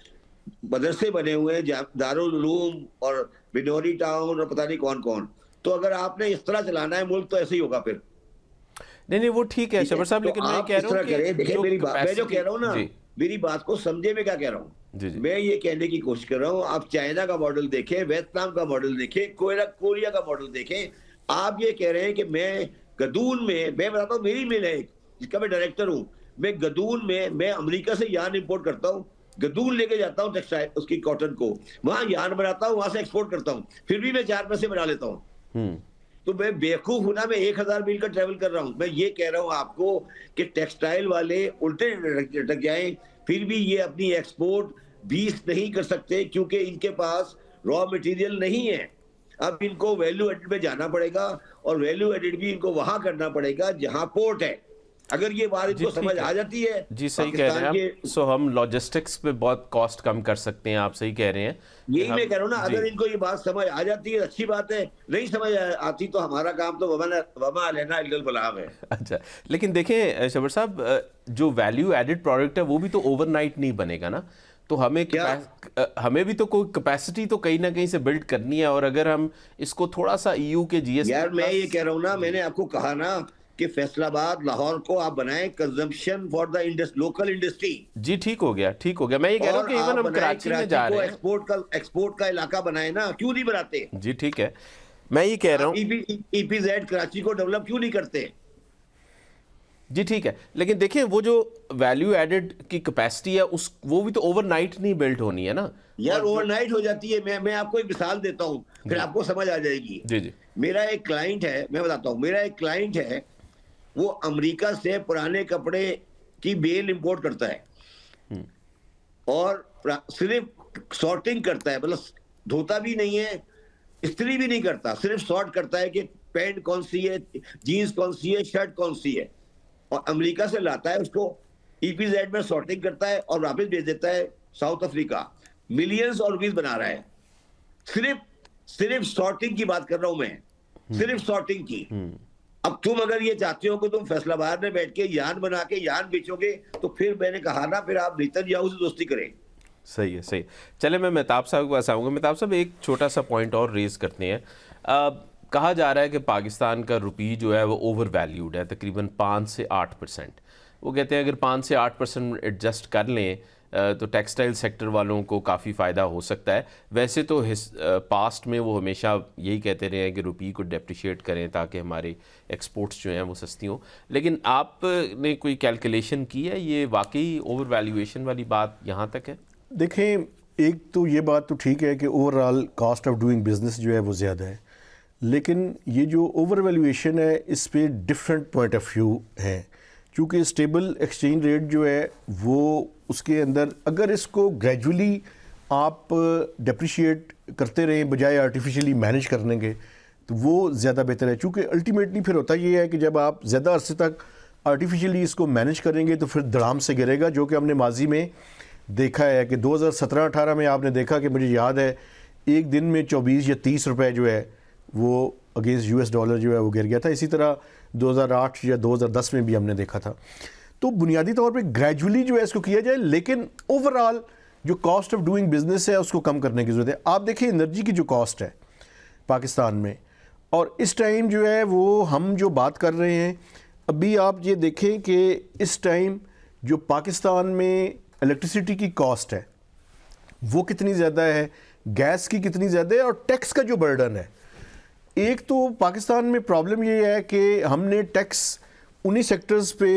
मदरसे बने हुए हैं, दारुल उलूम और बिनोरी टाउन और पता नहीं कौन कौन। तो अगर आपने इस तरह चलाना है मुल्क तो ऐसे ही होगा फिर। नहीं वो ठीक है शबर साहब, लेकिन मैं कह रहा हूँ कि देखिए मैं जो कह रहा हूँ ना, मेरी बात को समझे मैं क्या कह रहा हूँ। मैं ये कहने की कोशिश कर रहा हूँ, आप चाइना का मॉडल देखें, वियतनाम का मॉडल देखें, कोरिया का मॉडल देखें। आप ये कह रहे हैं कि मैं गदून में, मैं बताता हूँ मेरी मिल है जिसका मैं डायरेक्टर हूँ, मैं गदून में मैं अमेरिका से यार्न इंपोर्ट करता हूँ, गदून लेके जाता हूँ टेक्सटाइल उसकी कॉटन को, वहां यार्न बनाता हूँ, वहां से एक्सपोर्ट करता हूँ, फिर भी मैं 4 पैसे बना लेता हूँ। तो मैं बेवकूफ हूं ना, मैं 1000 मील का ट्रेवल कर रहा हूं। मैं ये कह रहा हूं आपको कि टेक्सटाइल वाले उल्टे लटक जाएं, फिर भी ये अपनी एक्सपोर्ट 20 नहीं कर सकते क्योंकि इनके पास रॉ मटेरियल नहीं है। अब इनको वैल्यू एडेड में जाना पड़ेगा, और वैल्यू एडेड भी इनको वहां करना पड़ेगा जहां पोर्ट है। अगर ये बात इनको समझ आ जाती है, जी सही कह रहे हैं आप। सो हम लॉजिस्टिक्स पे बहुत कॉस्ट कम कर सकते हैं, आप सही कह रहे हैं। यही मैं कह रहा हूँ ना, अगर इनको ये बात समझ आ जाती है अच्छी बात है, नहीं समझ आती तो हमारा काम तो वमा लेना इल्गल बलाम है। अच्छा, लेकिन देखें शबर साहब, जो वैल्यू एडेड प्रोडक्ट है वो भी तो ओवरनाइट नहीं बनेगा ना, तो हमें भी तो कोई कैपेसिटी तो कहीं ना कहीं से बिल्ड करनी है। और अगर हम इसको थोड़ा सा ईयू के जीएसटी, यार मैं ये कह रहा हूँ ना, मैंने आपको कहा ना कि फैसलाबाद लाहौर को आप बनाएं consumption for the local industry. जी ठीक हो गया। मैं ये कह रहा हूँ कि इवन हम कराची में जा रहे हैं, एक्सपोर्ट का इलाका बनाए ना, क्यों नहीं बनाते? जी ठीक है, मैं ये कह रहा हूँ ईपीजेड कराची को डेवलप क्यों नहीं करते? जी ठीक है, लेकिन देखिए वो जो वैल्यू एडेड की कैपेसिटी है वो भी तो ओवरनाइट नहीं बिल्ड होनी है ना यार। ओवरनाइट हो जाती है। मैं आपको एक मिसाल देता हूँ, फिर आपको समझ आ जाएगी। जी जी। मेरा एक क्लाइंट है, मैं बताता हूँ, मेरा एक क्लाइंट है, वो अमेरिका से पुराने कपड़े की बेल इंपोर्ट करता है और सिर्फ सॉर्टिंग करता है, मतलब धोता भी नहीं है, इस्त्री भी नहीं करता, सिर्फ सॉर्ट करता है कि पैंट कौन सी है, जीन्स कौन सी है, शर्ट कौन सी है, और अमेरिका से लाता है उसको, ईपीजेड में सॉर्टिंग करता है और वापस भेज देता है साउथ अफ्रीका। मिलियंस और रुपीज बना रहा है, सिर्फ सॉर्टिंग की बात कर रहा हूं मैं, सिर्फ सॉर्टिंग की। अब तुम अगर ये चाहते हो कि तुम फैसलाबाद में बैठ के यान बना के यान बेचोगे, तो फिर मैंने कहा ना, फिर आप नेतन्याहू से दोस्ती करें। सही है, सही। चले मैं मेहताब साहब के पास आऊँगा। मेहताब साहब एक छोटा सा पॉइंट और रेज करते हैं। कहा जा रहा है कि पाकिस्तान का रुपी जो है वो ओवर वैल्यूड है, तकरीबन 5 से 8%। वो कहते हैं अगर 5 से 8% एडजस्ट कर लें तो टेक्सटाइल सेक्टर वालों को काफ़ी फ़ायदा हो सकता है। वैसे तो पास्ट में वो हमेशा यही कहते रहे हैं कि रुपये को डेप्रिशिएट करें ताकि हमारे एक्सपोर्ट्स जो हैं वो सस्ती हों, लेकिन आपने कोई कैलकुलेशन की है, ये वाकई ओवर वैल्यूएशन वाली बात यहाँ तक है? देखें, एक तो ये बात तो ठीक है कि overall cost of doing business जो है वो ज़्यादा है, लेकिन ये जो ओवर वैल्यूएशन है इस पे डिफरेंट पॉइंट ऑफ व्यू है। क्योंकि स्टेबल एक्सचेंज रेट जो है वो उसके अंदर अगर इसको ग्रेजुअली आप डेप्रिशिएट करते रहें बजाय आर्टिफिशियली मैनेज करने के, तो वो ज़्यादा बेहतर है। क्योंकि अल्टीमेटली फिर होता ये है कि जब आप ज़्यादा अरसे तक आर्टिफिशियली इसको मैनेज करेंगे तो फिर धड़ाम से गिरेगा, जो कि हमने माजी में देखा है कि 2017-18 में आपने देखा कि मुझे याद है एक दिन में 24 या 30 रुपए जो है वो अगेंस्ट US डॉलर जो है वो गिर गया था। इसी तरह 2008 या 2010 में भी हमने देखा था। तो बुनियादी तौर पे ग्रेजुअली जो है इसको किया जाए, लेकिन ओवरऑल जो कॉस्ट ऑफ डूइंग बिजनेस है उसको कम करने की ज़रूरत है। आप देखिए एनर्जी की जो कॉस्ट है पाकिस्तान में, और इस टाइम जो है वो हम जो बात कर रहे हैं, अभी आप ये देखें कि इस टाइम जो पाकिस्तान में इलेक्ट्रिसिटी की कॉस्ट है वो कितनी ज़्यादा है, गैस की कितनी ज़्यादा है, और टैक्स का जो बर्डन है। एक तो पाकिस्तान में प्रॉब्लम ये है कि हमने टैक्स उन्हीं सेक्टर्स पे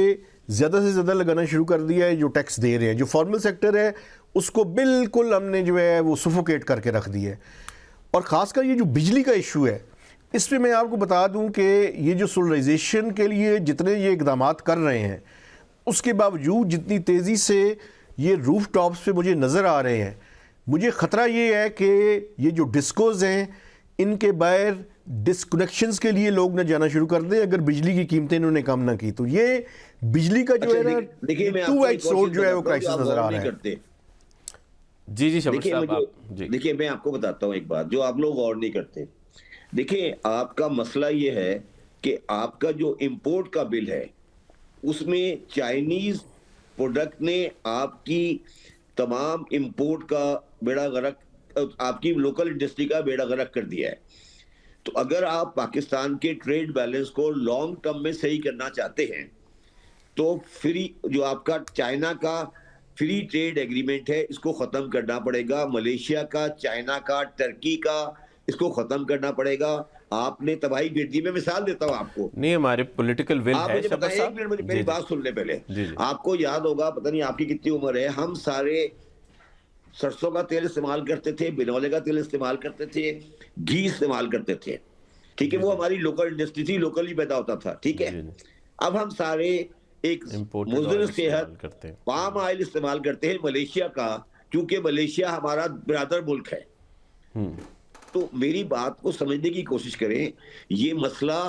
ज़्यादा से ज़्यादा लगाना शुरू कर दिया है जो टैक्स दे रहे हैं। जो फॉर्मल सेक्टर है उसको बिल्कुल हमने जो है वो सफोकेट करके रख दिया है। और ख़ासकर ये जो बिजली का इशू है, इस पर मैं आपको बता दूं कि ये जो सोलराइजेशन के लिए जितने ये इकदाम कर रहे हैं, उसके बावजूद जितनी तेज़ी से ये रूफ टॉप्स पे मुझे नज़र आ रहे हैं, मुझे ख़तरा ये है कि ये जो डिस्कोज़ हैं इनके बाहर डिस्कनेक्शंस के लिए लोग ना जाना शुरू कर दें अगर बिजली की कीमतें इन्होंने कम ना की। तो ये बिजली का जो है ना टू एज सोर्ड जो है वो क्राइसिस नज़र आ रहा है। जी शबर साहब, देखिए मैं आपको बताता हूँ एक बात जो आप लोग गौर नहीं करते। देखिए आपका मसला ये है कि आपका जो इंपोर्ट का बिल है उसमें चाइनीज प्रोडक्ट ने आपकी तमाम इंपोर्ट का बेड़ा गर्क, आपकी लोकल इंडस्ट्री का बेड़ा गर्क कर दिया है। तो अगर आप पाकिस्तान के ट्रेड बैलेंस को लॉन्ग टर्म में सही करना चाहते हैं तो फ्री जो आपका चाइना का फ्री ट्रेड एग्रीमेंट है इसको खत्म करना पड़ेगा। मलेशिया का, चाइना का, टर्की का, इसको खत्म करना पड़ेगा। आपने तबाही गिर दी। मैं मिसाल देता हूं आपको। नहीं, हमारे पॉलिटिकल विल है। मुझे बताइए, एक मिनट मेरी बात सुन ले पहले। आपको याद होगा, पता नहीं आपकी कितनी उम्र है, हम सारे सरसों का तेल इस्तेमाल करते थे, बिनौले का तेल इस्तेमाल करते थे, घी इस्तेमाल करते थे, ठीक है। वो हमारी लोकल इंडस्ट्री थी, लोकली पैदा होता था, ठीक है। अब हम सारे एक मुज़र सेहत पाम ऑयल इस्तेमाल करते हैं मलेशिया का, क्योंकि मलेशिया हमारा ब्रदर मुल्क है। तो मेरी बात को समझने की कोशिश करें, ये मसला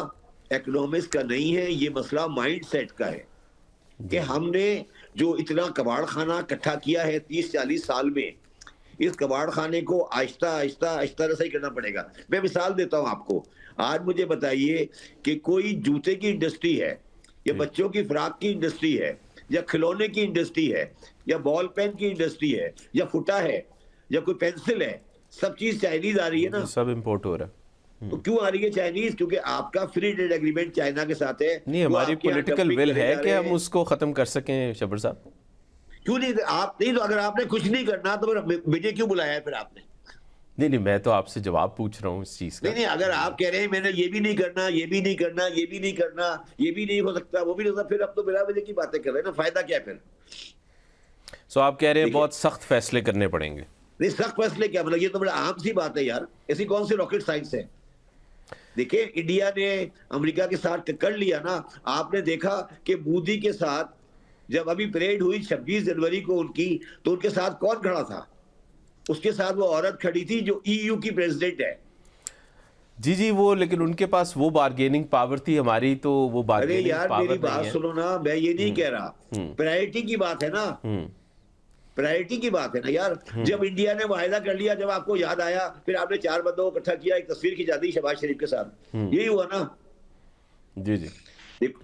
इकोनॉमिक्स का नहीं है, ये मसला माइंड सेट का है कि हमने जो इतना कबाड़ खाना इकट्ठा किया है 30-40 साल में, इस कबाड़ खाने को आहिस्ता आहिस्ता आहिस्ता सही करना पड़ेगा। मैं मिसाल देता हूं आपको। आज मुझे बताइए कि कोई जूते की इंडस्ट्री है या बच्चों की फ्राक की इंडस्ट्री है या खिलौने की इंडस्ट्री है या बॉल पेन की इंडस्ट्री है या फुटा है या कोई पेंसिल है, सब चीज चाइनीज आ रही है ना, सब इंपोर्ट हो रहा है। तो क्यों आ रही है चाइनीज? क्योंकि आपका फ्री ट्रेड एग्रीमेंट चाइना के साथ है। नहीं, हमारी पॉलिटिकल विल है कि हम उसको खत्म कर सकें। शबर साहब क्यों नहीं? आप नहीं, तो अगर आपने कुछ नहीं करना तो फिर मुझे क्यों बुलाया है फिर आपने? नहीं, मैं तो आपसे जवाब पूछ रहा हूँ इस चीज का। नहीं, अगर आप कह रहे हैं मैंने ये भी नहीं करना, ये भी नहीं करना, ये भी नहीं करना, ये भी नहीं हो सकता, वो भी नहीं हो सकता, फिर अब तो बिना वजह की बातें कर रहे हैं ना, फायदा क्या फिर? सो आप कह रहे हैं बहुत सख्त फैसले करने पड़ेंगे। नहीं, सख्त फैसले क्या, मतलब ये तो बड़ा आम सी बात है यार, ऐसी कौन सी रॉकेट साइंस है? देखिए इंडिया ने अमेरिका के साथ कर लिया ना। आपने देखा कि मोदी के साथ जब अभी परेड हुई 26 जनवरी को उनकी, तो उनके साथ कौन खड़ा था? उसके साथ वो औरत खड़ी थी जो EU की प्रेसिडेंट है। जी वो, लेकिन उनके पास वो बार्गेनिंग पावर थी, हमारी तो वो बार्गेनिंग पावर नहीं है। मेरी बात सुनो ना, मैं ये नहीं कह रहा, प्रायोरिटी की बात है ना, प्रायोरिटी की बात है ना यार। जब इंडिया ने वायदा कर लिया, जब आपको याद आया, फिर आपने 4 बंदों को इकट्ठा किया, एक तस्वीर खिंचा दी शहबाज शरीफ के साथ, यही हुआ ना। जी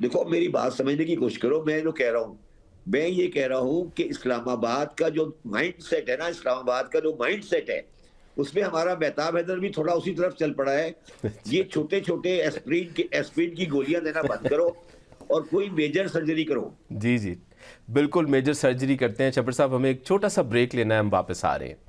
देखो मेरी बात समझने की कोशिश करो। मैं जो कह रहा हूँ, मैं ये कह रहा हूँ कि इस्लामाबाद का जो माइंड सेट है ना, इस्लामाबाद का जो माइंड सेट है, उसमें हमारा बेताब हैदर भी थोड़ा उसी तरफ चल पड़ा है। ये छोटे छोटे एस्प्रिन की गोलियां देना बंद करो और कोई मेजर सर्जरी करो। जी बिल्कुल, मेजर सर्जरी करते हैं। शबर साहब, हमें एक छोटा सा ब्रेक लेना है, हम वापस आ रहे हैं।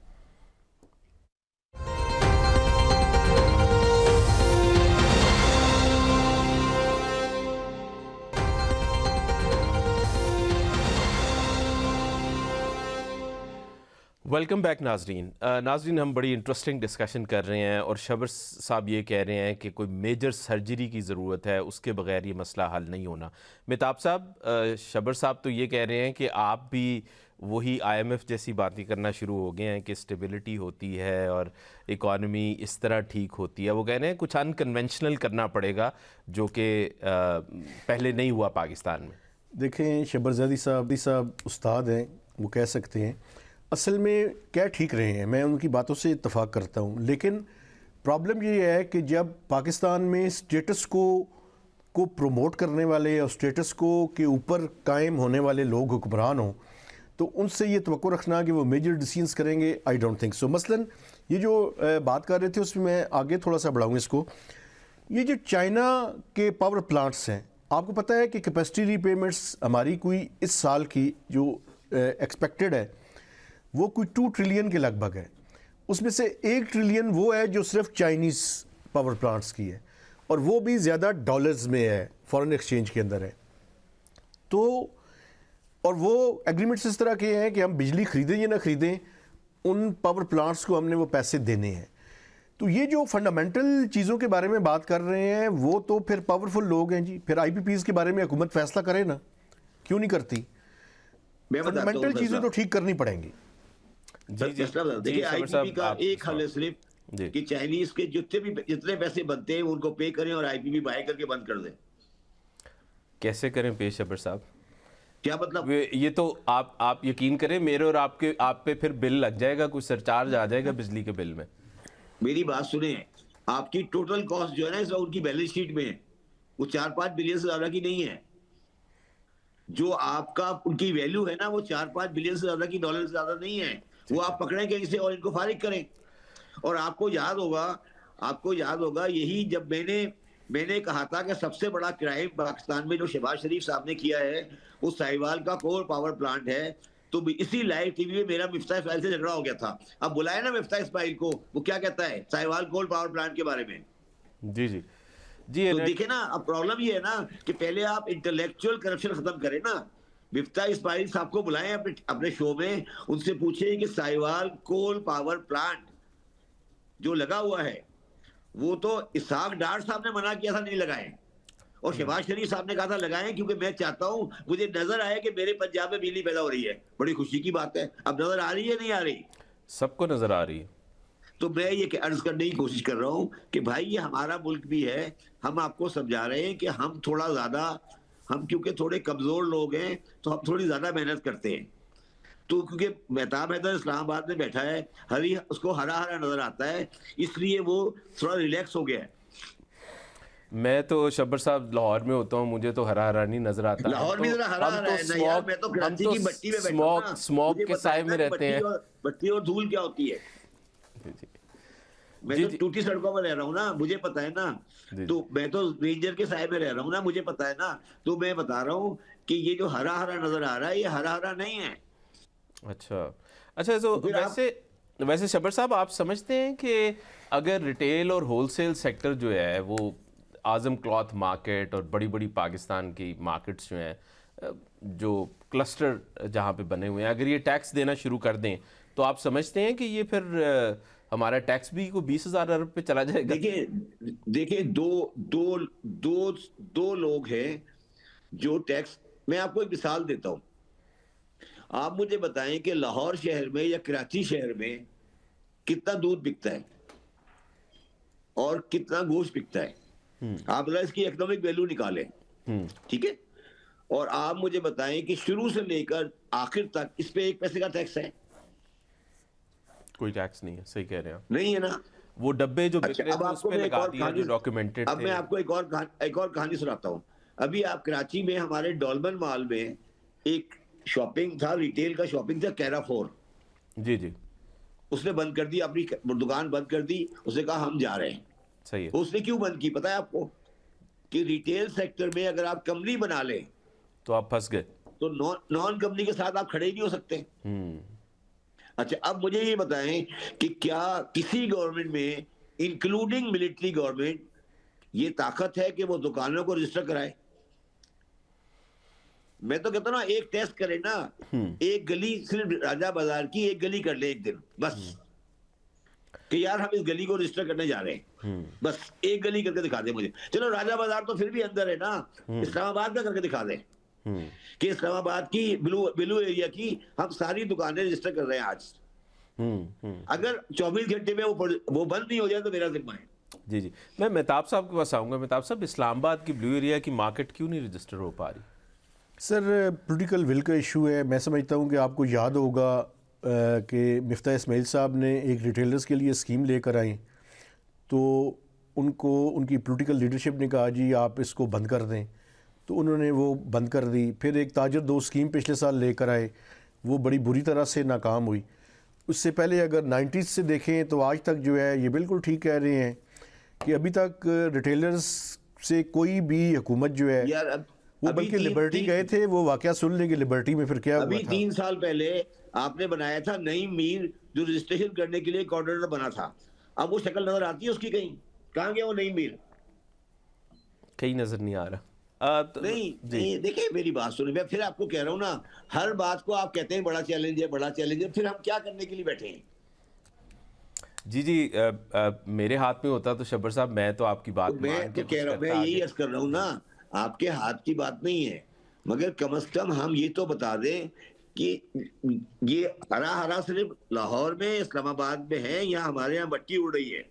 वेलकम बैक नाजरीन, हम बड़ी इंटरेस्टिंग डिस्कशन कर रहे हैं और शबर साहब ये कह रहे हैं कि कोई मेजर सर्जरी की ज़रूरत है, उसके बगैर ये मसला हल नहीं होना। मेहताब साहब, शबर साहब तो ये कह रहे हैं कि आप भी वही IMF जैसी बातें करना शुरू हो गए हैं कि स्टेबिलिटी होती है और इकॉनमी इस तरह ठीक होती है। वो कह रहे हैं कुछ अनकन्वेंशनल करना पड़ेगा जो कि पहले नहीं हुआ पाकिस्तान में। देखें, शबरज़ादी साहब उस्ताद हैं, वो कह सकते हैं। असल में कह ठीक रहे हैं, मैं उनकी बातों से इत्तेफाक करता हूँ, लेकिन प्रॉब्लम ये है कि जब पाकिस्तान में स्टेटस को प्रमोट करने वाले और स्टेटस को के ऊपर कायम होने वाले लोग हुक्मरान हों, तो उनसे ये तवक्को रखना कि वो मेजर डिसीजंस करेंगे, आई डोंट थिंक सो। मसलन ये जो बात कर रहे थे उसमें मैं आगे थोड़ा सा बढ़ाऊँ इसको। ये जो चाइना के पावर प्लांट्स हैं, आपको पता है कि कैपेसिटी रीपेमेंट्स हमारी कोई इस साल की जो एक्सपेक्टेड है वो कोई 2 ट्रिलियन के लगभग है। उसमें से 1 ट्रिलियन वो है जो सिर्फ चाइनीज़ पावर प्लांट्स की है, और वो भी ज़्यादा डॉलर्स में है, फॉरेन एक्सचेंज के अंदर है। तो और वो एग्रीमेंट्स इस तरह के हैं कि हम बिजली खरीदें या ना खरीदें, उन पावर प्लांट्स को हमने वो पैसे देने हैं। तो ये जो फंडामेंटल चीज़ों के बारे में बात कर रहे हैं वो तो फिर पावरफुल लोग हैं जी। फिर आईपीपीज़ के बारे में हुकूमत फैसला करे ना, क्यों नहीं करती? फंडामेंटल चीज़ें तो ठीक करनी पड़ेंगी। देखिए आईपीपी का एक हल है सिर्फ कि चाइनीज के जितने पैसे बनते हैं उनको पे करें और आईपीपी बाय करके बंद कर दें। कैसे करें पेश शब्बर साहब? क्या मतलब? ये तो आप यकीन करें, मेरे और आप पे फिर बिल लग जाएगा, कुछ सरचार्ज आ जाएगा बिजली के बिल में। मेरी बात सुने, आपकी टोटल कॉस्ट जो है ना इस वक्त उनकी बैलेंस शीट में वो 4-5 बिलियन से ज्यादा की नहीं है। जो आपका उनकी वैल्यू है ना वो 4-5 बिलियन से ज्यादा की, डॉलर से ज्यादा नहीं है। वो आप पकड़ें कहीं से और इनको फारिग करें। और आपको याद होगा यही जब मैंने कहा था कि सबसे बड़ा क्राइम पाकिस्तान में जो शहबाज शरीफ साहब ने किया है वो साहिवाल का कोल पावर प्लांट है। तो इसी लाइव टीवी में मेरा मिफ्ता इस्माइल से झगड़ा हो गया था। अब बुलाए ना मिफ्ता इस्माइल को, वो क्या कहता है साहिवाल कोल पावर प्लांट के बारे में। जी जी जी। तो देखे ना, अब प्रॉब्लम ये है ना कि पहले आप इंटेलेक्चुअल करप्शन खत्म करें ना। मिफ्ता इस्माइल साहब को बुलाएं अपने शो में, उनसे पूछे कि साहिवाल कोल पावर प्लांट जो लगा हुआ है वो तो इसहाक डार साहब ने मना किया था नहीं लगाएं, और शहबाज शरीफ साहब ने कहा था लगाएं क्योंकि मैं चाहता हूं, मुझे नजर आया कि मेरे पंजाब में बिजली पैदा हो रही है। बड़ी खुशी की बात है। अब नजर आ रही है नहीं आ रही? सबको नजर आ रही है। तो मैं ये अर्ज करने की कोशिश कर रहा हूं कि भाई ये हमारा मुल्क भी है। हम आपको समझा रहे हैं कि हम थोड़ा ज्यादा, हम क्योंकि थोड़े कमजोर लोग हैं तो हम थोड़ी ज्यादा मेहनत करते हैं। तो क्योंकि मेहताब हैदर इस्लामाबाद में बैठा है, उसको हरा हरा नजर आता है, इसलिए वो थोड़ा रिलैक्स हो गया है। मैं तो शब्बर साहब लाहौर में होता हूँ, मुझे तो हरा हरा नहीं नजर आता। लाहौर भी जरा हरा हरा है ना यार, मैं तो कराची की भट्टी में बैठा हूं ना, स्मोक के साए में रहते हैं। भट्टी और धूल क्या होती है? मैं तो टूटी सड़कों में रह रहा हूँ ना, मुझे पता है ना। तो मैं तो रेंजर के साए में रह रहा हूँ ना, मुझे पता है ना। तो मैं बता रहा हूँ कि ये जो हरा हरा नजर आ रहा है ये हरा हरा नहीं है। अच्छा तो वैसे शब्बर साहब, आप समझते हैं कि अगर रिटेल और होलसेल सेक्टर जो है वो आज़म क्लॉथ मार्केट और बड़ी बड़ी पाकिस्तान की मार्केट्स जो हैं, जो क्लस्टर जहाँ पे बने हुए हैं, अगर ये टैक्स देना शुरू कर दें तो आप समझते हैं कि ये फिर हमारा टैक्स भी को 20,000 अरब पे चला जाएगा? देखिए दो लोग हैं जो टैक्स, मैं आपको एक मिसाल देता हूं। आप मुझे बताएं कि लाहौर शहर में या कराची शहर में कितना दूध बिकता है और कितना गोश्त बिकता है। आप जरा इसकी इकोनॉमिक वैल्यू निकालें, ठीक है? और आप मुझे बताएं कि शुरू से लेकर आखिर तक इस पे 1 पैसे का टैक्स है? कोई टैक्स नहीं है। सही कह रहे हैं आप। नहीं है ना? वो डब्बे जो बिक रहे थे उस पे लगा दिया, जो डॉक्यूमेंटेड थे। अब मैं आपको एक और कहानी सुनाता हूं। अभी आप कराची में हमारे डॉल्मन मॉल में एक शॉपिंग था, रिटेल का शॉपिंग था, कैराफोर। जी। उसने बंद कर दी, अपनी दुकान बंद कर दी। उसने कहा हम जा रहे हैं। सही है। उसने क्यों बंद की पता है आपको? कि रिटेल सेक्टर में अगर आप कंपनी बना लें तो आप फंस गए, तो नॉन कंपनी के साथ आप खड़े ही नहीं हो सकते। अच्छा, अब मुझे ये बताएं कि क्या किसी गवर्नमेंट में, इंक्लूडिंग मिलिट्री गवर्नमेंट, ये ताकत है कि वो दुकानों को रजिस्टर कराए? मैं तो कहता हूं ना, एक टेस्ट करें ना, एक गली सिर्फ राजा बाजार की एक गली कर ले एक दिन बस, कि यार हम इस गली को रजिस्टर करने जा रहे हैं। बस एक गली करके दिखा दे मुझे। चलो राजा बाजार तो फिर भी अंदर है ना, इस्लामाबाद का करके दिखा दे कि इस्लामाबाद की ब्लू एरिया की हम सारी दुकानें रजिस्टर कर रहे हैं आज। अगर 24 घंटे में वो बंद नहीं हो जाए तो मेरा जिम्मा है। जी। मैं मेहताब साहब के पास आऊंगा। मेहताब साहब, इस्लामाबाद की ब्लू एरिया की मार्केट क्यों नहीं रजिस्टर हो पा रही? सर, पॉलिटिकल विल का इशू है। मैं समझता हूँ कि आपको याद होगा कि मिफ्ता इस्माइल साहब ने एक रिटेलर्स के लिए स्कीम लेकर आए, तो उनको उनकी पॉलिटिकल लीडरशिप ने कहा जी आप इसको बंद कर दें, तो उन्होंने वो बंद कर दी। फिर एक ताजर 2 स्कीम पिछले साल लेकर आए, वो बड़ी बुरी तरह से नाकाम हुई। उससे पहले अगर 90s से देखें तो आज तक जो है ये बिल्कुल ठीक कह रहे हैं कि अभी तक रिटेलर्स से कोई भी हुकूमत जो है यार वो बल्कि लिबर्टी गए थे, वो वाकया सुन लेंगे लिबर्टी में फिर क्या हुआ अभी था। 3 साल पहले आपने बनाया था नईम मीर, जो रजिस्ट्रेशन करने के लिए कोऑर्डिनेटर बना था। अब वो शक्ल नजर आती है उसकी कहीं? कहाँ गया वो नईम मीर? कहीं नजर नहीं आ रहा। नहीं देखिए मेरी बात सुनिए, मैं फिर आपको कह रहा हूँ ना, हर बात को आप कहते हैं बड़ा चैलेंज है, बड़ा चैलेंज है, फिर हम क्या करने के लिए बैठे हैं? जी मेरे हाथ में होता तो शब्बर साहब मैं तो आपकी बात तो मैं तो कह रहा हूँ, मैं यही अर्ज कर रहा हूँ ना, आपके हाथ की बात नहीं है, मगर कम से कम हम ये तो बता दें कि ये हरा हरा सिर्फ लाहौर में, इस्लामाबाद में है, या हमारे यहाँ मट्टी उड़ रही है?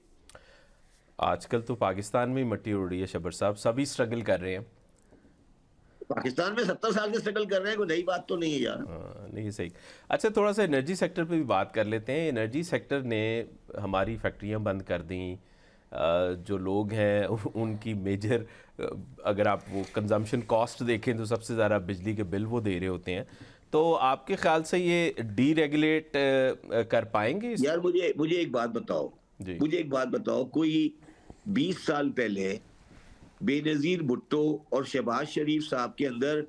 आजकल तो पाकिस्तान में ही मट्टी उड़ रही है शब्बर साहब, सभी स्ट्रगल कर रहे हैं। पाकिस्तान में 70 साल से स्ट्रगल कर रहे हैं, कोई नई बात तो नहीं है यार। नहीं सही। अच्छा थोड़ा सा एनर्जी सेक्टर पे भी बात कर लेते हैं। एनर्जी सेक्टर ने हमारी फैक्ट्रियां बंद कर दी, जो लोग हैं उनकी मेजर, अगर आप वो कंजम्पशन कॉस्ट देखें तो सबसे ज़्यादा बिजली के बिल वो दे रहे होते हैं। तो आपके ख्याल से ये डीरेगुलेट कर पाएंगे यार मुझे एक बात बताओ, मुझे एक बात बताओ, कोई 20 साल पहले बेनजीर भुट्टो और शहबाज शरीफ साहब के अंदर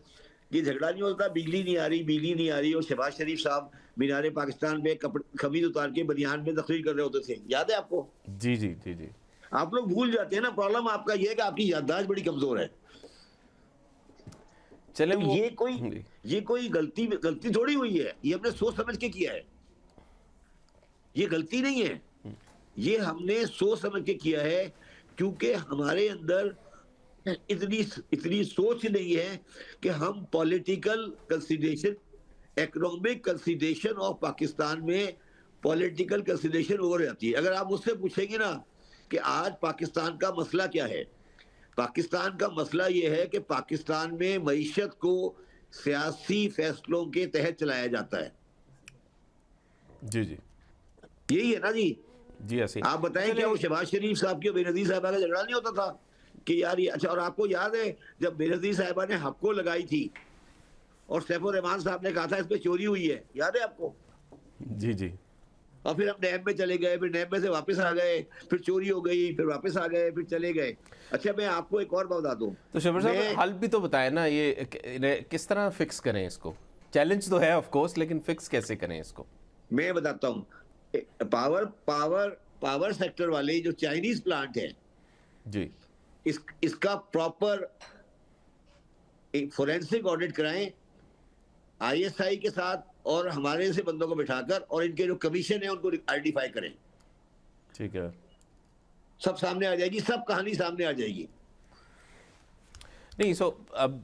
ये झगड़ा नहीं होता, बिजली नहीं आ रही, बिजली नहीं आ रही, और शहबाज शरीफ साहब मीनारे पाकिस्तान में खमीज उतार के बनियान में तकरीर कर रहे होते थे, याद है आपको? जी जी जी जी। आप लोग भूल जाते हैं ना, प्रॉब्लम आपका ये है कि आपकी याददाश्त बड़ी कमजोर है। चले तो ये कोई गलती थोड़ी हुई है, ये हमने सोच समझ के किया है, ये गलती नहीं है, ये हमने सोच समझ के किया है, क्योंकि हमारे अंदर इतनी सोच नहीं है कि हम political consideration, economic consideration of Pakistan में पॉलिटिकल कंसिडरेशन ओवर जाती है। अगर आप मुझसे पूछेंगे ना कि आज पाकिस्तान का मसला क्या है, पाकिस्तान का मसला यह है कि पाकिस्तान में मईशत को सियासी फैसलों के तहत चलाया जाता है। जी जी यही है ना जी। जी ऐसे आप बताएं क्या वो शहबाज शरीफ साहब की बेनजीर साहबा का झगड़ा नहीं होता था कि यार ये अच्छा? और आपको याद है जब बेनजीर साहबा ने हक्को लगाई थी और सैफुर रहमान साहब ने कहा था इस पे चोरी हुई है, याद है आपको? जी जी। और फिर हम नैब में चले गए, फिर नैब में से वापस आ गए, फिर चोरी हो गई, फिर वापस आ गए, फिर चले गए। अच्छा मैं आपको एक और बता दूं, तो शब्बर साहब हल भी तो बताए ना, ये किस तरह फिक्स करें इसको? चैलेंज तो है ऑफ कोर्स, लेकिन फिक्स कैसे करें इसको? मैं बताता हूँ। पावर सेक्टर वाले जो चाइनीज प्लांट है जी, इसका प्रॉपर एक फोरेंसिक ऑडिट कराएं आईएसआई के साथ, और हमारे से बंदों को बिठाकर, और इनके जो कमीशन है उनको आइडेंटिफाई करें। ठीक है, सब सामने आ जाएगी, सब कहानी सामने आ जाएगी। नहीं अब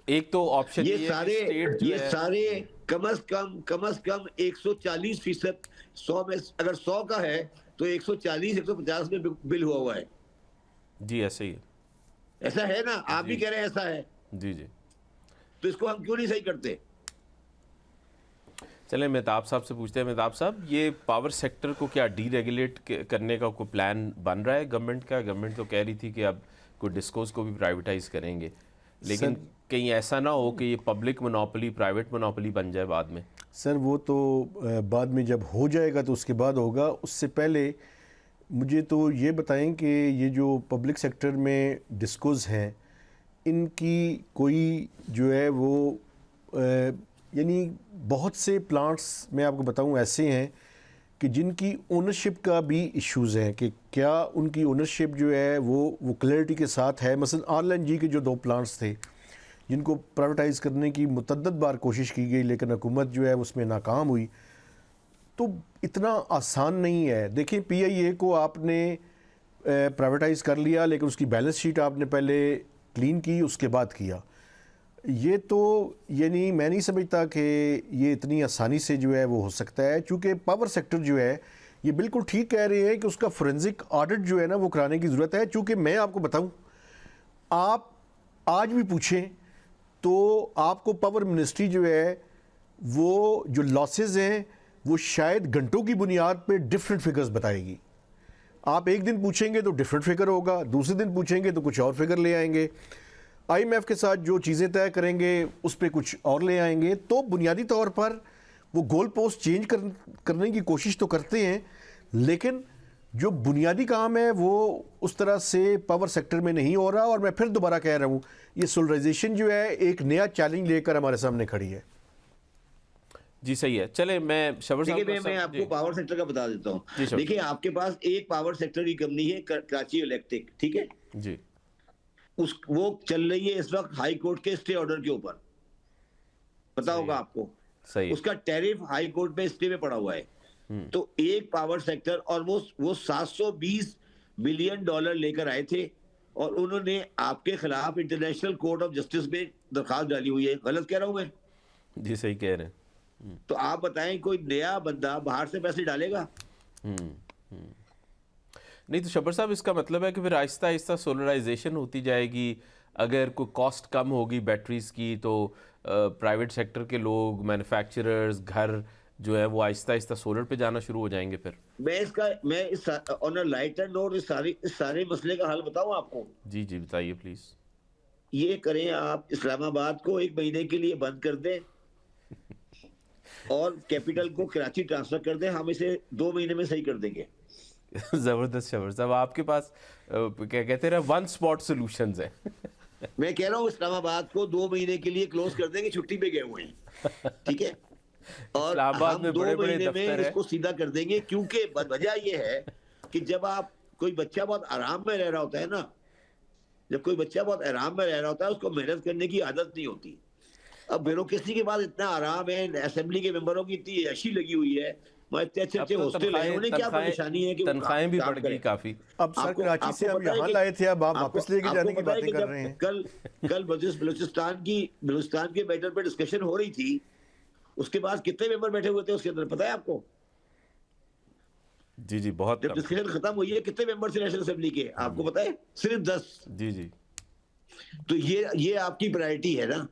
एक तो ऑप्शन ये सारे कम से कम 140%, 100 में अगर 100 का है तो 140-150 में बिल हुआ है। जी ऐसे ही है, ऐसा है ना? आप भी कह रहे हैं ऐसा है। जी जी। तो इसको हम क्यों नहीं सही करते? चलें मेहताब साहब से पूछते हैं। मेहताब साहब, ये पावर सेक्टर को क्या डीरेगुलेट करने का कोई प्लान बन रहा है गवर्नमेंट का? गवर्नमेंट तो कह रही थी कि अब कोई डिस्कोस को भी प्राइवेटाइज करेंगे, लेकिन कहीं ऐसा ना हो कि ये पब्लिक मोनोपोली प्राइवेट मोनोपोली बन जाए बाद में। सर वो तो बाद में जब हो जाएगा तो उसके बाद होगा, उससे पहले मुझे तो ये बताएं कि ये जो पब्लिक सेक्टर में डिस्कोज हैं, इनकी कोई जो है वो यानी बहुत से प्लांट्स मैं आपको बताऊं ऐसे हैं कि जिनकी ओनरशिप का भी इश्यूज़ हैं कि क्या उनकी ओनरशिप जो है वो क्लैरिटी के साथ है। मसलन RLNG के जो 2 प्लांट्स थे जिनको प्राइवेटाइज़ करने की मुतअद्दिद बार कोशिश की गई, लेकिन हुकूमत जो है उसमें नाकाम हुई। तो इतना आसान नहीं है। देखिए PIA को आपने प्राइवेटाइज़ कर लिया, लेकिन उसकी बैलेंस शीट आपने पहले क्लीन की, उसके बाद किया। ये तो यानी मैं नहीं समझता कि ये इतनी आसानी से जो है वो हो सकता है, क्योंकि पावर सेक्टर जो है ये बिल्कुल ठीक कह रहे हैं कि उसका फोरेंसिक ऑडिट जो है ना वो कराने की ज़रूरत है। क्योंकि मैं आपको बताऊं, आप आज भी पूछें तो आपको पावर मिनिस्ट्री जो है वो जो लॉसेस हैं वो शायद घंटों की बुनियाद पे डिफरेंट फिगर्स बताएगी। आप एक दिन पूछेंगे तो डिफरेंट फिगर होगा, दूसरे दिन पूछेंगे तो कुछ और फिगर ले आएंगे, IMF के साथ जो चीज़ें तय करेंगे उस पर कुछ और ले आएंगे। तो बुनियादी तौर पर वो गोल पोस्ट चेंज करने की कोशिश तो करते हैं, लेकिन जो बुनियादी काम है वो उस तरह से पावर सेक्टर में नहीं हो रहा। और मैं फिर दोबारा कह रहा हूँ, ये सोलराइजेशन जो है एक नया चैलेंज लेकर हमारे सामने खड़ी है। जी सही है। चले मैं शबर साहब मैं आपको पावर सेक्टर का बता देता हूँ। देखिए, आपके पास एक पावर सेक्टर की कंपनी है कराची इलेक्ट्रिक, ठीक है जी, वो चल रही है इस वक्त हाई कोर्ट के स्टे ऑर्डर के ऊपर, पता होगा आपको। सही उसका टैरिफ हाई कोर्ट में स्टे में पड़ा हुआ है। तो एक पावर सेक्टर, और वो 720 बिलियन डॉलर लेकर आए थे और उन्होंने आपके खिलाफ इंटरनेशनल कोर्ट ऑफ जस्टिस में दरखास्त डाली हुई है। गलत कह रहा हूं मैं? जी सही कह रहे हैं। तो आप बताएं, कोई नया बंदा बाहर से पैसे डालेगा? नहीं तो शबर साहब, इसका मतलब है कि फिर आहिस्ता आहिस्ता सोलराइजेशन होती जाएगी। अगर कोई कॉस्ट कम होगी बैटरीज की तो प्राइवेट सेक्टर के लोग, मैन्युफैक्चरर्स, घर जो है वो आहिस्ता आहिस्ता सोलर पे जाना शुरू हो जाएंगे। फिर मैं इस ऑन अ लाइटर नोट इस सारे मसले का हल बताऊं आपको। जी जी बताइए प्लीज। ये करें, आप इस्लामाबाद को 1 महीने के लिए बंद कर दें और कैपिटल को कराची ट्रांसफर कर दें। हम इसे 2 महीने में सही कर देंगे। जबरदस्त शबर साहब, आपके पास क्या कहते हैं, वन स्पॉट सॉल्यूशंस है। मैं कह रहा हूँ इस्लामाबाद को 2 महीने के लिए क्लोज कर देंगे, छुट्टी पे गए हुए हैं, ठीक है, और इस्लामाबाद हम में 2 बड़े-बड़े महीने में दफ्तर इसको सीधा कर देंगे। क्योंकि वजह यह है कि जब आप कोई बच्चा बहुत आराम में रह रहा होता है ना, जब कोई बच्चा बहुत आराम में रह रहा होता है, उसको मेहनत करने की आदत नहीं होती। अब ब्यूरोक्रेसी के बाद इतना आराम है, असेंबली के मेंबरों की इतनी ऐशी लगी हुई है, अच्छे हॉस्टल है, उन्हें क्या परेशानी है कि तनख्वाहें भी बढ़ गई काफी। अब सर कराची से हम यहाँ लाए थे, अब आप वापस लेके जाने की बातें कर रहे हैं। कल बलूचिस्तान के मैटर पे डिस्कशन हो रही थी, उसके बाद कितने मेंबर बैठे हुए थे उसके अंदर, पता है आपको? जी जी बहुत। जब डिस्कशन खत्म हुई है, कितने मेंबर थे नेशनल असेंबली के, आपको पता है? सिर्फ 10। जी जी। तो ये आपकी प्रायोरिटी है ना,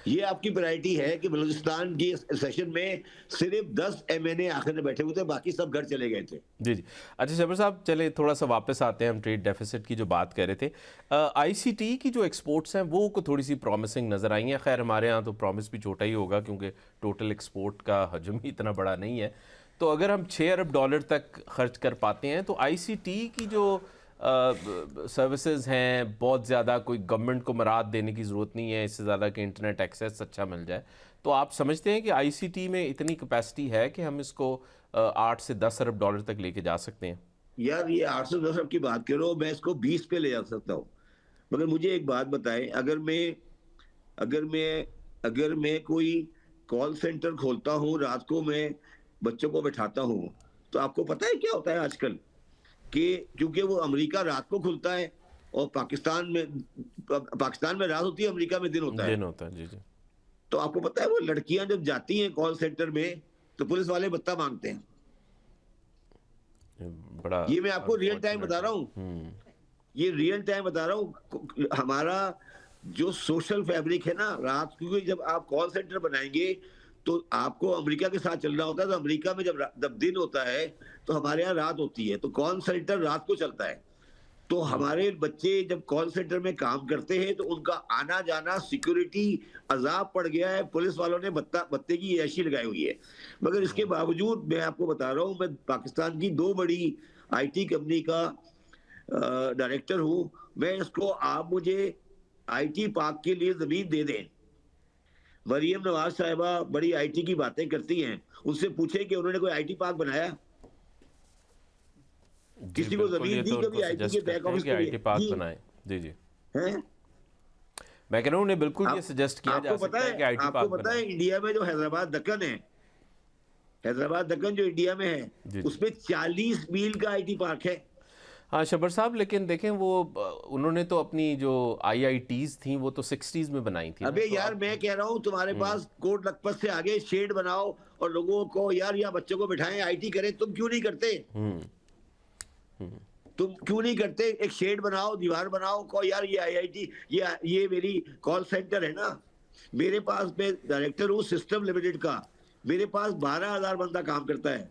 ये आपकी प्रायोरिटी है कि बलूचिस्तान की सेशन में सिर्फ 10 MNA आखिर में बैठे हुए थे, बाकी सब घर चले गए थे। जी जी। अच्छा शबर साहब, चले थोड़ा सा वापस आते हैं, हम ट्रेड डेफिसिट की जो बात कर रहे थे। ICT की जो एक्सपोर्ट्स हैं वो को थोड़ी सी प्रॉमिसिंग नज़र आई हैं। खैर हमारे यहाँ तो प्रॉमिस भी छोटा ही होगा क्योंकि टोटल एक्सपोर्ट का हजम ही इतना बड़ा नहीं है। तो अगर हम $6 अरब तक खर्च कर पाते हैं तो ICT की जो सर्विसेज हैं, बहुत ज़्यादा कोई गवर्नमेंट को मराद देने की ज़रूरत नहीं है, इससे ज़्यादा कि इंटरनेट एक्सेस अच्छा मिल जाए। तो आप समझते हैं कि ICT में इतनी कैपेसिटी है कि हम इसको 8 से 10 अरब डॉलर तक लेके जा सकते हैं? यार, ये 8 से 10 अरब की बात करो, मैं इसको 20 पे ले जा सकता हूँ। मगर मुझे एक बात बताएं, अगर मैं कोई कॉल सेंटर खोलता हूँ, रात को मैं बच्चों को बैठाता हूँ, तो आपको पता है क्या होता है आजकल कि क्योंकि वो अमेरिका रात को खुलता है और पाकिस्तान में रात होती है, अमेरिका में दिन होता है। जी जी। तो आपको पता है वो लड़कियां जब जाती हैं कॉल सेंटर में तो पुलिस वाले भत्ता मांगते हैं। बड़ा ये मैं आपको रियल टाइम बता रहा हूँ, ये रियल टाइम बता रहा हूँ। हमारा जो सोशल फैब्रिक है ना, रात को जब आप कॉल सेंटर बनाएंगे तो आपको अमेरिका के साथ चलना होता है। तो अमेरिका में जब दिन होता है तो हमारे यहाँ रात होती है, तो कॉल सेंटर रात को चलता है। तो हमारे बच्चे जब कॉल सेंटर में काम करते हैं तो उनका आना जाना, सिक्योरिटी अजाब पड़ गया है। पुलिस वालों ने बत्ते की ऐशी लगाई हुई है। मगर इसके बावजूद मैं आपको बता रहा हूँ, मैं पाकिस्तान की 2 बड़ी IT कंपनी का डायरेक्टर हूँ। मैं इसको, आप मुझे IT पार्क के लिए जमीन दे दें। मरियम नवाज साहिबा बड़ी IT की बातें करती हैं, उनसे पूछे कि उन्होंने कोई IT पार्क बनाया, किसी को जमीन दी कभी IT के बैक ऑफिस के लिए? IT पार्क बनाए। जी जी हैं? मैं कह रहा हूँ उन्हें बिल्कुल ये सजेस्ट किया जा सकता है कि IT पार्क आपको पता है इंडिया में जो हैदराबाद दक्कन है, हैदराबाद दक्कन जो इंडिया में है, उसमें 40 मील का IT पार्क है। हाँ शबर साहब, लेकिन देखें वो उन्होंने तो अपनी जो IITs थी वो तो 60s में बनाई थी। अबे यार, मैं कह रहा हूँ तुम्हारे पास कोट लखपत से आगे शेड बनाओ और लोगों को यार यहाँ बच्चों को बिठाएं, IT करें। तुम क्यों नहीं करते? तुम क्यों नहीं करते? एक शेड बनाओ, दीवार बनाओ, को यार ये IIT, ये मेरी कॉल सेंटर है ना, मेरे पास, मैं डायरेक्टर हूँ सिस्टम लिमिटेड का, मेरे पास 12,000 बंदा काम करता है।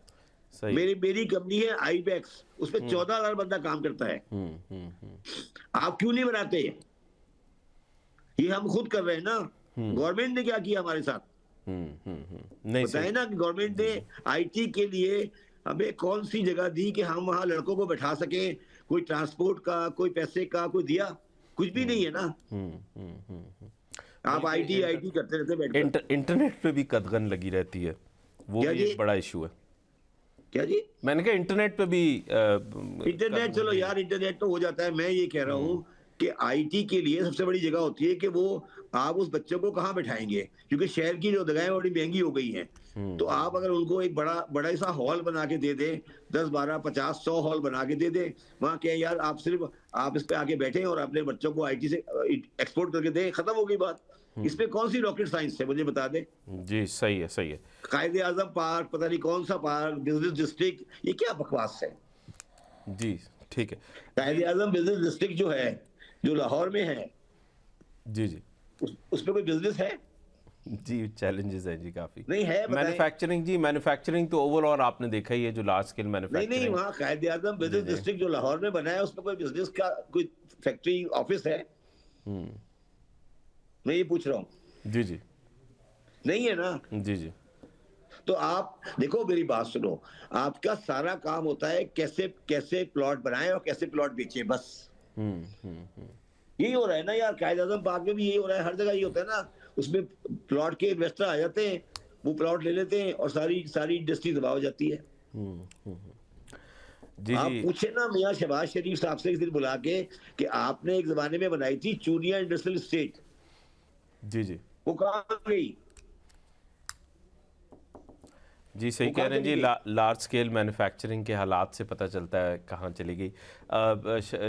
सही। मेरी कंपनी है आईबेक्स, उसमें 14,000 बंदा काम करता है। आप क्यों नहीं बनाते? ये हम खुद कर रहे हैं ना। गवर्नमेंट ने क्या किया हमारे साथ? नहीं बताए सही। ना कि गवर्नमेंट ने आईटी के लिए हमें कौन सी जगह दी कि हम वहां लड़कों को बैठा सके? कोई ट्रांसपोर्ट का, कोई पैसे का, कोई दिया? कुछ भी नहीं है ना। आप आईटी आईटी करते रहते बैठकर। इंटरनेट पे भी कदगन लगी रहती है, वो क्या भी जी? एक बड़ा इशू है। क्या जी? मैंने कहा इंटरनेट पे भी इंटरनेट, चलो यार इंटरनेट तो हो जाता है। मैं ये कह रहा हूँ कि आईटी के लिए सबसे बड़ी जगह होती है कि वो आप उस बच्चे को कहाँ बैठाएंगे, क्योंकि शहर की जो जगह बड़ी महंगी हो गई हैं। तो आप अगर उनको एक बड़ा बड़ा सा हॉल बना के दे दे, 10 12 50 100 हॉल बना के दे दे, वहां क्या यार, आप सिर्फ आप इस पे आके बैठे और अपने बच्चों को आईटी से एक्सपोर्ट करके दे, खत्म हो गई बात। इसमें कौन सी रॉकेट साइंस है, मुझे बता दे। जी सही है, सही है। कायदे आजम पार्क, पता नहीं कौन सा पार्क, बिजनेस डिस्ट्रिक्ट, ये क्या बकवास है? जी ठीक है। कायदे आजम बिजनेस डिस्ट्रिक्ट जो है, जो लाहौर में है, जी जी उसमें कोई बिजनेस है? जी, चैलेंजेस हैं जी काफ़ी। नहीं है, बताएं। मैन्युफैक्चरिंग, जी मैन्युफैक्चरिंग तो ओवरऑल आपने देखा ही है, जो लार्ज स्केल नहीं मैन्युफैक्चरिंग। वहाँ कायदे आजम बिजनेस डिस्ट्रिक्ट जो लाहौर में बना है, उसमें कोई बिजनेस का कोई फैक्ट्री ऑफिस है? मैं ये पूछ रहा हूँ। जी जी नहीं है ना। जी जी तो आप देखो, मेरी बात सुनो, आपका सारा काम होता है कैसे कैसे प्लॉट बनाएं और कैसे प्लॉट बेचें, बस यही हो रहा है ना यार। कायदे आजम पार्क में भी यही हो रहा है, हर जगह यही होता है ना। उसमें प्लॉट के इन्वेस्टर आ जाते हैं, वो प्लॉट ले लेते हैं और सारी सारी इंडस्ट्री तबाह हो जाती है। जी आप जी पूछे ना मियाँ शहबाज शरीफ साहब से इस दिन बुला के कि आपने एक जमाने में बनाई थी चूनिया इंडस्ट्रियल स्टेट, जी जी वो कहाँ गई? जी सही वो कह कहाँ रहे हैं चली जी। गई? लार्ज स्केल मैन्युफैक्चरिंग के हालात से पता चलता है कहाँ चली गई।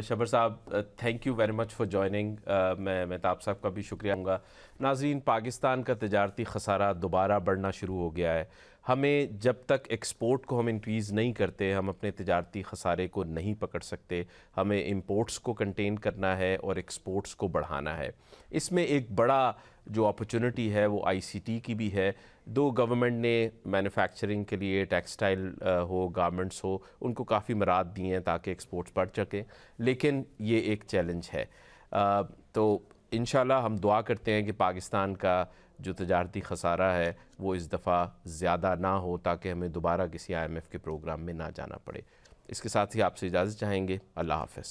शबर साहब, thank you very much for joining. मैं मेहताब साहब का भी शुक्रिया दूँगा। नाज़रीन, पाकिस्तान का तजारती खसारा दोबारा बढ़ना शुरू हो गया है। हमें जब तक एक्सपोर्ट को हम इंक्रीज़ नहीं करते, हम अपने तजारती खसारे को नहीं पकड़ सकते। हमें इंपोर्ट्स को कंटेन करना है और एक्सपोर्ट्स को बढ़ाना है। इसमें एक बड़ा जो अपॉर्चुनिटी है वो आईसीटी की भी है। दो गवर्नमेंट ने मैन्युफैक्चरिंग के लिए, टेक्सटाइल हो, गारमेंट्स हो, उनको काफ़ी मराद दी हैं ताकि एक्सपोर्ट्स बढ़ सकें, लेकिन ये एक चैलेंज है। तो इंशाल्लाह हम दुआ करते हैं कि पाकिस्तान का जो तजारती खसारा है वो इस दफ़ा ज़्यादा ना हो, ताकि हमें दोबारा किसी IMF के प्रोग्राम में ना जाना पड़े। इसके साथ ही आपसे इजाज़त चाहेंगे। अल्लाह हाफ़िज़।